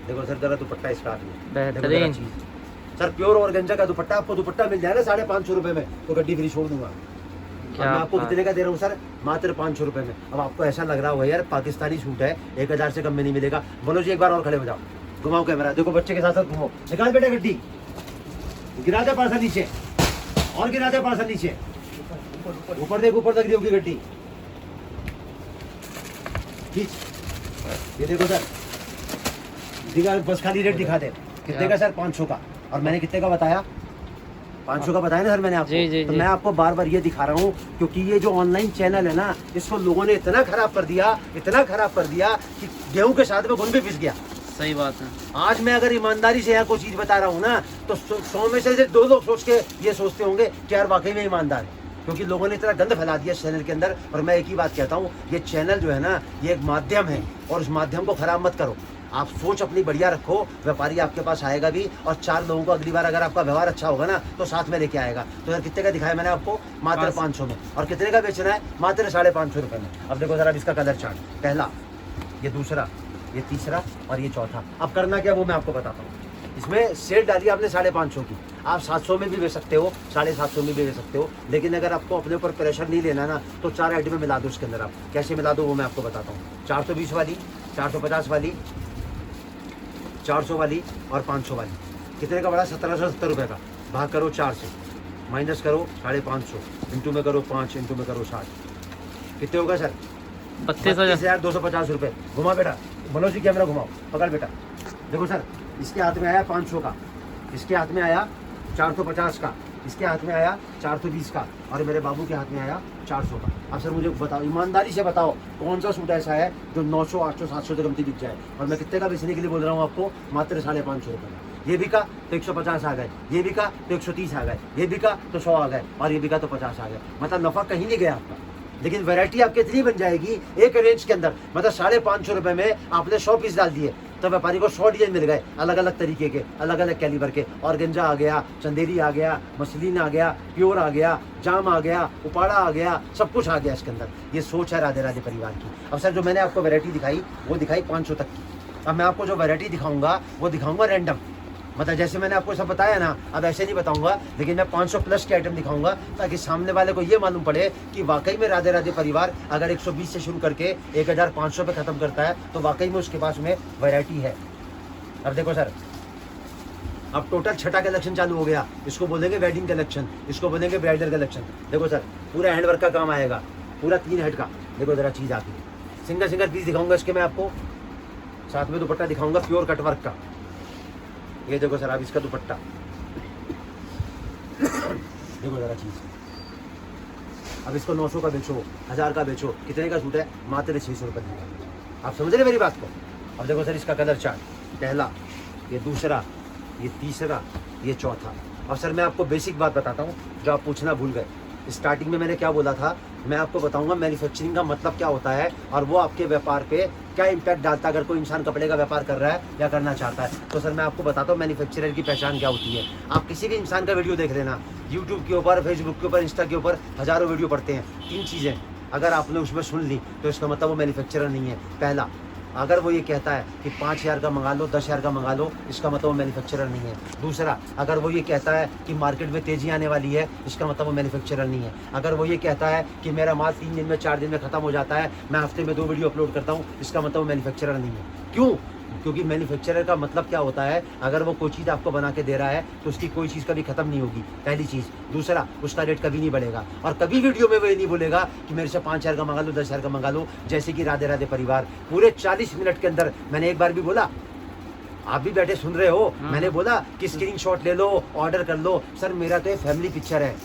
देखो सर जरा दुपट्टा इसका आगे देखो जरा
बेहतरीन।
चीज सर प्योर ऑर्गेन्जा का दुपट्टा, आपको दुपट्टा मिल जाएगा 550 रुपए में, तो गड्डी फ्री छोड़ दूंगा। और मैं आपको कितने का दे रहा हूँ सर? मात्र 500 रुपए में। अब आपको ऐसा लग रहा होगा यार पाकिस्तानी सूट है 1000 से कम में नहीं मिलेगा। बोलो जी एक बार और खड़े हो जाओ, घुमाओ कैमरा, देखो बच्चे के साथ साथ घुमाओ, निकाल बेटा गड्डी, गिरा दे पार्सल नीचे, और गिरा दे पार्सल नीचे, ऊपर देख, ऊपर तक रही होगी गड्डी, ये देखो सर, दिखा बस खाली रेट दिखा दे, कितने का सर? 500 का। और मैंने कितने का बताया? 500 का बताया ना सर मैंने आपको।
जी,
तो
जी।
मैं आपको बार बार ये दिखा रहा हूँ क्योंकि ये जो ऑनलाइन चैनल है ना, इसको लोगों ने इतना खराब कर दिया, इतना खराब कर दिया कि गेहूं के साथ में घुन भी पिस गया।
सही बात है।
आज मैं अगर ईमानदारी से यहाँ कोई चीज बता रहा हूँ ना, तो 100 में से 2 लोग सोच के ये सोचते होंगे कि यार वाकई में ईमानदार है, क्योंकि लोगों ने इतना गंद फैला दिया इस चैनल के अंदर। और मैं एक ही बात कहता हूँ, ये चैनल जो है ना, ये एक माध्यम है, और उस माध्यम को खराब मत करो। आप सोच अपनी बढ़िया रखो, व्यापारी आपके पास आएगा भी, और 4 लोगों को अगली बार अगर आपका व्यवहार अच्छा होगा ना, तो साथ में लेके आएगा। तो यार कितने का दिखाया मैंने आपको? मात्र 500 में। और कितने का बेचना है? मात्र 550 रुपए में। अब देखो जरा इसका कलर चार्ट, पहला, ये दूसरा, ये तीसरा, और ये चौथा। अब करना क्या वो मैं आपको बताता हूँ। इसमें सेल डाली आपने 550 की, आप 700 में भी बेच सकते हो, 750 में भी बेच सकते हो, लेकिन अगर आपको अपने ऊपर प्रेशर नहीं लेना ना, तो 4 आइटम में मिला दो इसके अंदर। आप कैसे मिला दो वो मैं आपको बताता हूँ। 420 वाली, 450 वाली, 400 वाली और 500 वाली। कितने का बड़ा? 1770 रुपये का। भाग करो 4 से, माइनस करो 550, इंटू में करो 5, इंटू में करो 60, कितने होगा सर? 32,250 रुपये। घुमा बेटा, बोलो जी कैमरा घुमाओ, पकड़ बेटा। देखो सर, इसके हाथ में आया 500 का, इसके हाथ में आया 450 का, इसके हाथ में आया 420 का, और मेरे बाबू के हाथ में आया 400 का। अब सर मुझे बताओ, ईमानदारी से बताओ, कौन सा सूट ऐसा है जो 900, 800, 700 से कमती बिक जाए? और मैं कितने का बेचने के लिए बोल रहा हूँ आपको? मात्र 550 रुपये में। ये बिका तो 150 आ गए, ये बिका तो 130 आ गए, ये बिका तो 100 आ गए, और ये बिका तो 50 आ गए। मतलब नफा कहीं नहीं गया आपका, लेकिन वैरायटी आपकी इतनी बन जाएगी एक रेंज के अंदर। मतलब 550 रुपये में आपने 100 पीस डाल दिए, तो व्यापारी को 100 डिजाइन मिल गए, अलग अलग तरीके के, अलग अलग कैलिबर के। ऑर्गेंजा आ गया, चंदेरी आ गया, मसलिन आ गया, प्योर आ गया, जाम आ गया, उपाड़ा आ गया, सब कुछ आ गया इसके अंदर। ये सोच है राधे राधे परिवार की। अब सर जो मैंने आपको वैरायटी दिखाई, वो दिखाई 500 तक की। अब मैं आपको जो वैरायटी दिखाऊंगा वो दिखाऊंगा रैंडम, मतलब जैसे मैंने आपको सब बताया ना, अब ऐसे नहीं बताऊंगा, लेकिन मैं 500 प्लस के आइटम दिखाऊंगा, ताकि सामने वाले को ये मालूम पड़े कि वाकई में राधे राधे परिवार अगर 120 से शुरू करके 1500 पे खत्म करता है, तो वाकई में उसके पास में वैरायटी है। अब देखो सर, अब टोटल 6ठा कलेक्शन चालू हो गया। इसको बोलेंगे वेडिंग कलेक्शन, इसको बोलेंगे ब्राइडल कलेक्शन। देखो सर, पूरा हैंडवर्क का काम आएगा, पूरा 3 हेड का। देखो जरा चीज आती है, सिंगल सिंगल पीस दिखाऊंगा इसके मैं आपको, साथ में दुपट्टा दिखाऊंगा प्योर कटवर्क का। ये देखो सर, अब इसका दुपट्टा देखो जरा चीज। अब इसको 900 का बेचो, 1000 का बेचो, कितने का सूट है? मात्र 600 रुपये का। आप समझ रहे मेरी बात को? अब देखो सर, इसका कलर चार्ट, पहला, ये दूसरा, ये तीसरा, ये चौथा। और सर मैं आपको बेसिक बात बताता हूँ जो आप पूछना भूल गए। स्टार्टिंग में मैंने क्या बोला था, मैं आपको बताऊंगा मैन्युफैक्चरिंग का मतलब क्या होता है, और वो आपके व्यापार पे क्या इम्पैक्ट डालता है अगर कोई इंसान कपड़े का व्यापार कर रहा है या करना चाहता है। तो सर मैं आपको बताता हूँ मैन्युफैक्चरर की पहचान क्या होती है। आप किसी भी इंसान का वीडियो देख लेना, यूट्यूब के ऊपर, फेसबुक के ऊपर, इंस्टा के ऊपर हज़ारों वीडियो पड़ते हैं। 3 चीज़ें अगर आपने उसमें सुन ली तो इसका मतलब वो मैन्युफैक्चरर नहीं है। पहला, अगर वो ये कहता है कि 5000 का मंगा लो, 10,000 का मंगा लो, इसका मतलब वो मैन्युफैक्चरर नहीं है। दूसरा, अगर वो ये कहता है कि मार्केट में तेजी आने वाली है, इसका मतलब वो मैन्युफैक्चरर नहीं है। अगर वो ये कहता है कि मेरा माल 3 दिन में, 4 दिन में खत्म हो जाता है, मैं हफ्ते में 2 वीडियो अपलोड करता हूँ, इसका मतलब वो मैन्युफैक्चरर नहीं है। क्यों? क्योंकि मैन्युफैक्चरर का मतलब क्या होता है, अगर वो कोई चीज़ आपको बना के दे रहा है तो उसकी कोई चीज़ कभी खत्म नहीं होगी, पहली चीज़। दूसरा, उसका रेट कभी नहीं बढ़ेगा, और कभी वीडियो में वो ये नहीं बोलेगा कि मेरे से 5000 का मंगा लो, 10,000 का मंगा लो। जैसे कि राधे राधे परिवार पूरे 40 मिनट के अंदर, मैंने एक बार भी बोला, आप भी बैठे सुन रहे हो, मैंने बोला कि स्क्रीनशॉट ले लो, ऑर्डर कर लो। सर मेरा तो ये फैमिली पिक्चर है,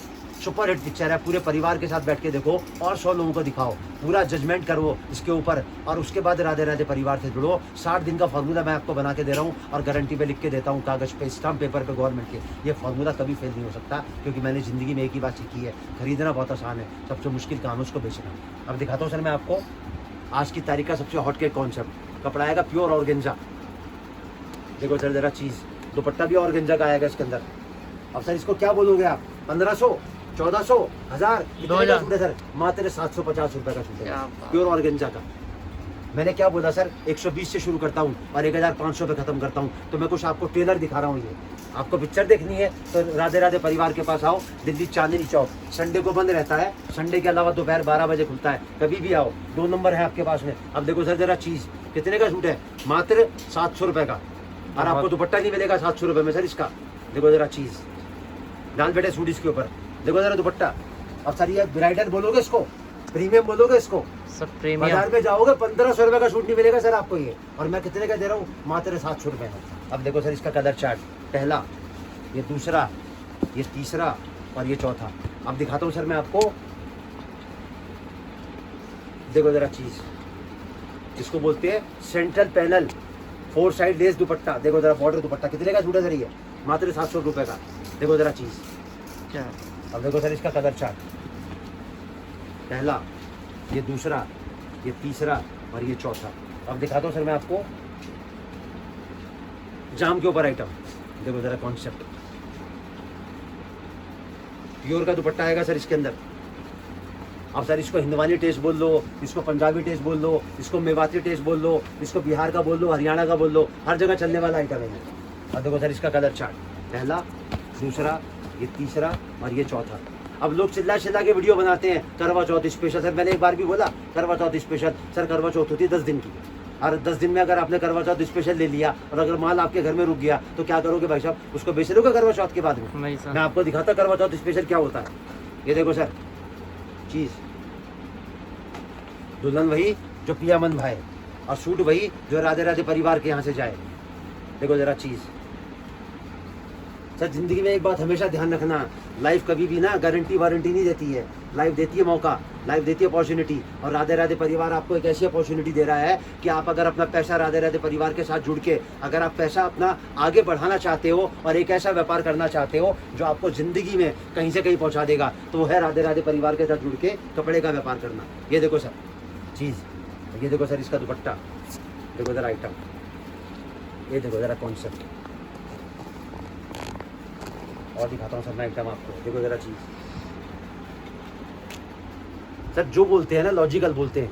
सुपर हिट पिक्चर है, पूरे परिवार के साथ बैठ के देखो और 100 लोगों को दिखाओ, पूरा जजमेंट करो इसके ऊपर, और उसके बाद राधे राधे परिवार से जुड़ो। 60 दिन का फार्मूला मैं आपको बना के दे रहा हूँ, और गारंटी पे लिख के देता हूँ, कागज़ पे, स्टाम्प पेपर पे, गवर्नमेंट के। ये फार्मूला कभी फेल नहीं हो सकता, क्योंकि मैंने ज़िंदगी में एक ही बात सीखी है, खरीदना बहुत आसान है, सबसे मुश्किल काम है उसको बेचना। अब दिखाता हूँ सर मैं आपको आज की तारीख का सबसे हॉट केक कॉन्सेप्ट। कपड़ा आएगा प्योर ऑर्गेन्जा, देखो सर जरा चीज़, दुपट्टा भी ऑर्गेन्जा का आएगा इसके अंदर। अब सर इसको क्या बोलोगे आप? 1500, 1400, 1000, कितने का सूट है सर? मात्र 750 रुपये का सूट है, प्योर ऑर्गेन्जा का। मैंने क्या बोला सर, 120 से शुरू करता हूँ और 1500 पे खत्म करता हूँ। तो मैं कुछ आपको ट्रेलर दिखा रहा हूँ। ये आपको पिक्चर देखनी है तो राधे राधे परिवार के पास आओ, दिल्ली चांदनी चौक। संडे को बंद रहता है, संडे के अलावा दोपहर 12 बजे खुलता है, कभी भी आओ। 2 नंबर है आपके पास में। अब देखो सर जरा चीज़, कितने का सूट है? मात्र 700 रुपये का। और आपको दुपट्टा नहीं मिलेगा 700 रुपये में सर इसका। देखो जरा चीज़, डाल बेटे सूट इसके ऊपर, देखो जरा दुपट्टा। अब सर ये ब्राइडल बोलोगे इसको, प्रीमियम बोलोगे इसको?
सर प्रीमियम
बाजार में जाओगे 1500 रुपये का सूट नहीं मिलेगा सर आपको ये। और मैं कितने का दे रहा हूँ? मात्र 700 रुपये में। अब देखो सर इसका कलर चार्ट, पहला, ये दूसरा, ये तीसरा और ये चौथा। अब दिखाता हूँ सर मैं आपको, देखो जरा चीज़, इसको बोलते हैं सेंट्रल पैनल 4 साइड लेस दुपट्टा। देखो जरा बॉर्डर दुपट्टा, कितने का सूट है सर ये? मात्र 700 रुपये का। देखो जरा चीज़,
क्या?
अब देखो सर इसका कलर चार्ट, पहला, ये दूसरा, ये तीसरा और ये चौथा। अब दिखाता हूँ सर मैं आपको जाम के ऊपर आइटम। देखो जरा कॉन्सेप्ट, प्योर का दुपट्टा आएगा सर इसके अंदर। अब सर इसको हिंदवानी टेस्ट बोल लो, इसको पंजाबी टेस्ट बोल लो, इसको मेवाती टेस्ट बोल लो, इसको बिहार का बोल लो, हरियाणा का बोल लो, हर जगह चलने वाला आइटम है ये। अब देखो सर इसका कलर चार्ट, पहला, दूसरा, ये तीसरा और ये चौथा। अब लोग चिल्ला चिल्ला के वीडियो बनाते हैं करवा चौथ स्पेशल। सर मैंने एक बार भी बोला करवा चौथ स्पेशल, सर करवा चौथ होती है 10 दिन की। और 10 दिन में अगर आपने करवा चौथ स्पेशल ले लिया और अगर माल आपके घर में रुक गया तो क्या करोगे भाई साहब? उसको बेच लोगे करवा चौथ के बाद में?
नहीं सर।
मैं आपको दिखाता करवा चौथ स्पेशल क्या होता है। ये देखो सर चीज़, दुल्हन वही जो पिया मन भाई और सूट वही जो राधे राधे परिवार के यहाँ से जाए। देखो जरा चीज़। सर जिंदगी में एक बात हमेशा ध्यान रखना, लाइफ कभी भी ना गारंटी वारंटी नहीं देती है। लाइफ देती है मौका, लाइफ देती है अपॉर्चुनिटी। और राधे राधे परिवार आपको एक ऐसी अपॉर्चुनिटी दे रहा है कि आप अगर अपना पैसा राधे राधे परिवार के साथ जुड़ के अगर आप पैसा अपना आगे बढ़ाना चाहते हो और एक ऐसा व्यापार करना चाहते हो जो आपको ज़िंदगी में कहीं से कहीं पहुंचा देगा, तो वो है राधे राधे परिवार के साथ जुड़ के कपड़े का व्यापार करना। ये देखो सर चीज़, ये देखो सर इसका दुपट्टा, देखो जरा आइटम, ये देखो जरा कॉन्सेप्ट। और दिखाता हूँ सर मैं आइटम आपको, देखो जरा चीज़। सर जो बोलते हैं ना लॉजिकल बोलते हैं,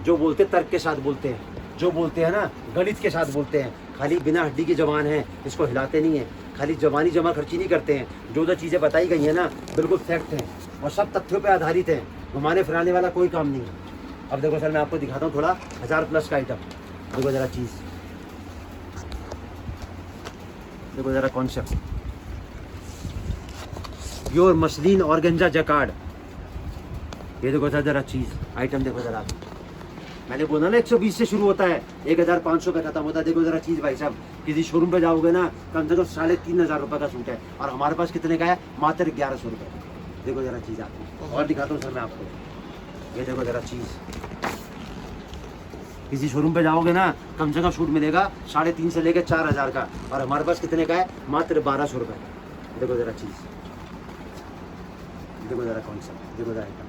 जो बोलते हैं तर्क के साथ बोलते हैं, जो बोलते हैं ना गणित के साथ बोलते हैं। खाली बिना हड्डी की जबान है, इसको हिलाते नहीं है, खाली जबानी जमा खर्ची नहीं करते हैं। जो चीज़ें बताई गई हैं ना बिल्कुल फैक्ट हैं और सब तथ्यों पे आधारित हैं, घुमाने फिराने वाला कोई काम नहीं है। अब देखो सर मैं आपको दिखाता हूँ थोड़ा 1000+ का आइटम। देखो ज़रा चीज़, देखो ज़रा concept, pure muslin organza jacquard. ये देखो सर जरा चीज़, आइटम देखो ज़रा। मैंने बोला ना 120 से शुरू होता है, 1500 पे खत्म होता है। देखो ज़रा चीज़ भाई साहब, किसी शोरूम पे जाओगे ना कम से कम 3500 रुपये का सूट है और हमारे पास कितने का है? मात्र 1100 रुपये। देखो ज़रा चीज़ आपको और दिखाता हूँ सर मैं आपको, ये देखो ज़रा चीज़। किसी शोरूम पे जाओगे ना कम से कम सूट मिलेगा 3.5 से लेकर 4000 का और हमारे पास कितने का है? मात्र 1200 रुपये। देखो ज़रा चीज़, देखो ज़रा कॉन्सेप्ट, देखो ज़रा आइटम।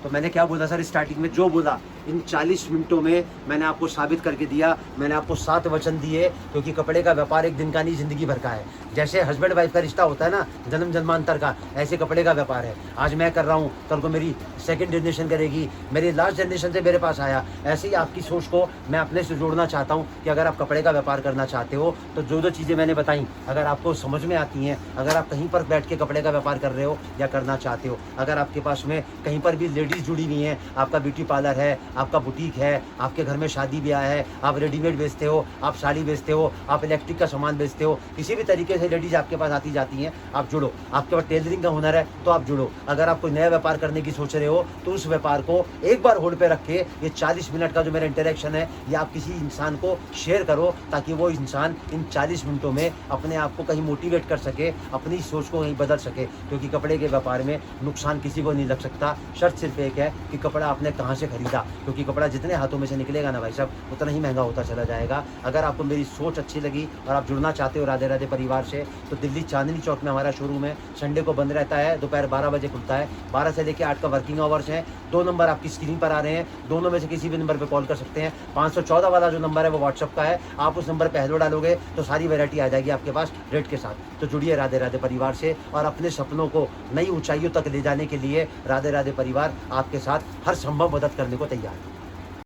तो मैंने क्या बोला सर स्टार्टिंग में, जो बोला इन 40 मिनटों में मैंने आपको साबित करके दिया। मैंने आपको 7 वचन दिए, क्योंकि कपड़े का व्यापार एक दिन का नहीं ज़िंदगी भर का है। जैसे हस्बैंड वाइफ का रिश्ता होता है ना जन्म जन्मांतर का, ऐसे कपड़े का व्यापार है। आज मैं कर रहा हूँ, कल को मेरी सेकंड जनरेशन करेगी, मेरी लास्ट जनरेशन से मेरे पास आया। ऐसे ही आपकी सोच को मैं अपने से जोड़ना चाहता हूँ कि अगर आप कपड़े का व्यापार करना चाहते हो तो जो चीज़ें मैंने बताई अगर आपको समझ में आती हैं, अगर आप कहीं पर बैठ के कपड़े का व्यापार कर रहे हो या करना चाहते हो, अगर आपके पास में कहीं पर भी लेडीज़ जुड़ी हुई हैं, आपका ब्यूटी पार्लर है, आपका बुटीक है, आपके घर में शादी ब्याह है, आप रेडीमेड बेचते हो, आप साड़ी बेचते हो, आप इलेक्ट्रिक का सामान बेचते हो, किसी भी तरीके से लेडीज़ आपके पास आती जाती हैं, आप जुड़ो। आपके पास टेलरिंग का हुनर है तो आप जुड़ो। अगर आप कोई नया व्यापार करने की सोच रहे हो तो उस व्यापार को एक बार होल्ड पे रख के ये 40 मिनट का जो मेरा इंटरेक्शन है ये आप किसी इंसान को शेयर करो, ताकि वो इंसान इन 40 मिनटों में अपने आप को कहीं मोटिवेट कर सके, अपनी सोच को कहीं बदल सके। क्योंकि कपड़े के व्यापार में नुकसान किसी को नहीं लग सकता। शर्त सिर्फ एक है कि कपड़ा आपने कहाँ से खरीदा, क्योंकि कपड़ा जितने हाथों में से निकलेगा ना भाई साहब उतना ही महंगा होता चला जाएगा। अगर आपको मेरी सोच अच्छी लगी और आप जुड़ना चाहते हो राधे राधे परिवार से, तो दिल्ली चांदनी चौक में हमारा शोरूम है। संडे को बंद रहता है, दोपहर 12 बजे खुलता है, 12 से लेकर 8 का वर्किंग आवर्स है। 2 नंबर आपकी स्क्रीन पर आ रहे हैं, दोनों में से किसी भी नंबर पर कॉल कर सकते हैं। 514 वाला जो नंबर है वो व्हाट्सअप का है, आप उस नंबर पर हेलो डालोगे तो सारी वैरायटी आ जाएगी आपके पास रेट के साथ। तो जुड़िए राधे राधे परिवार से और अपने सपनों को नई ऊंचाइयों तक ले जाने के लिए राधे राधे परिवार आपके साथ हर संभव मदद करने को तैयार है।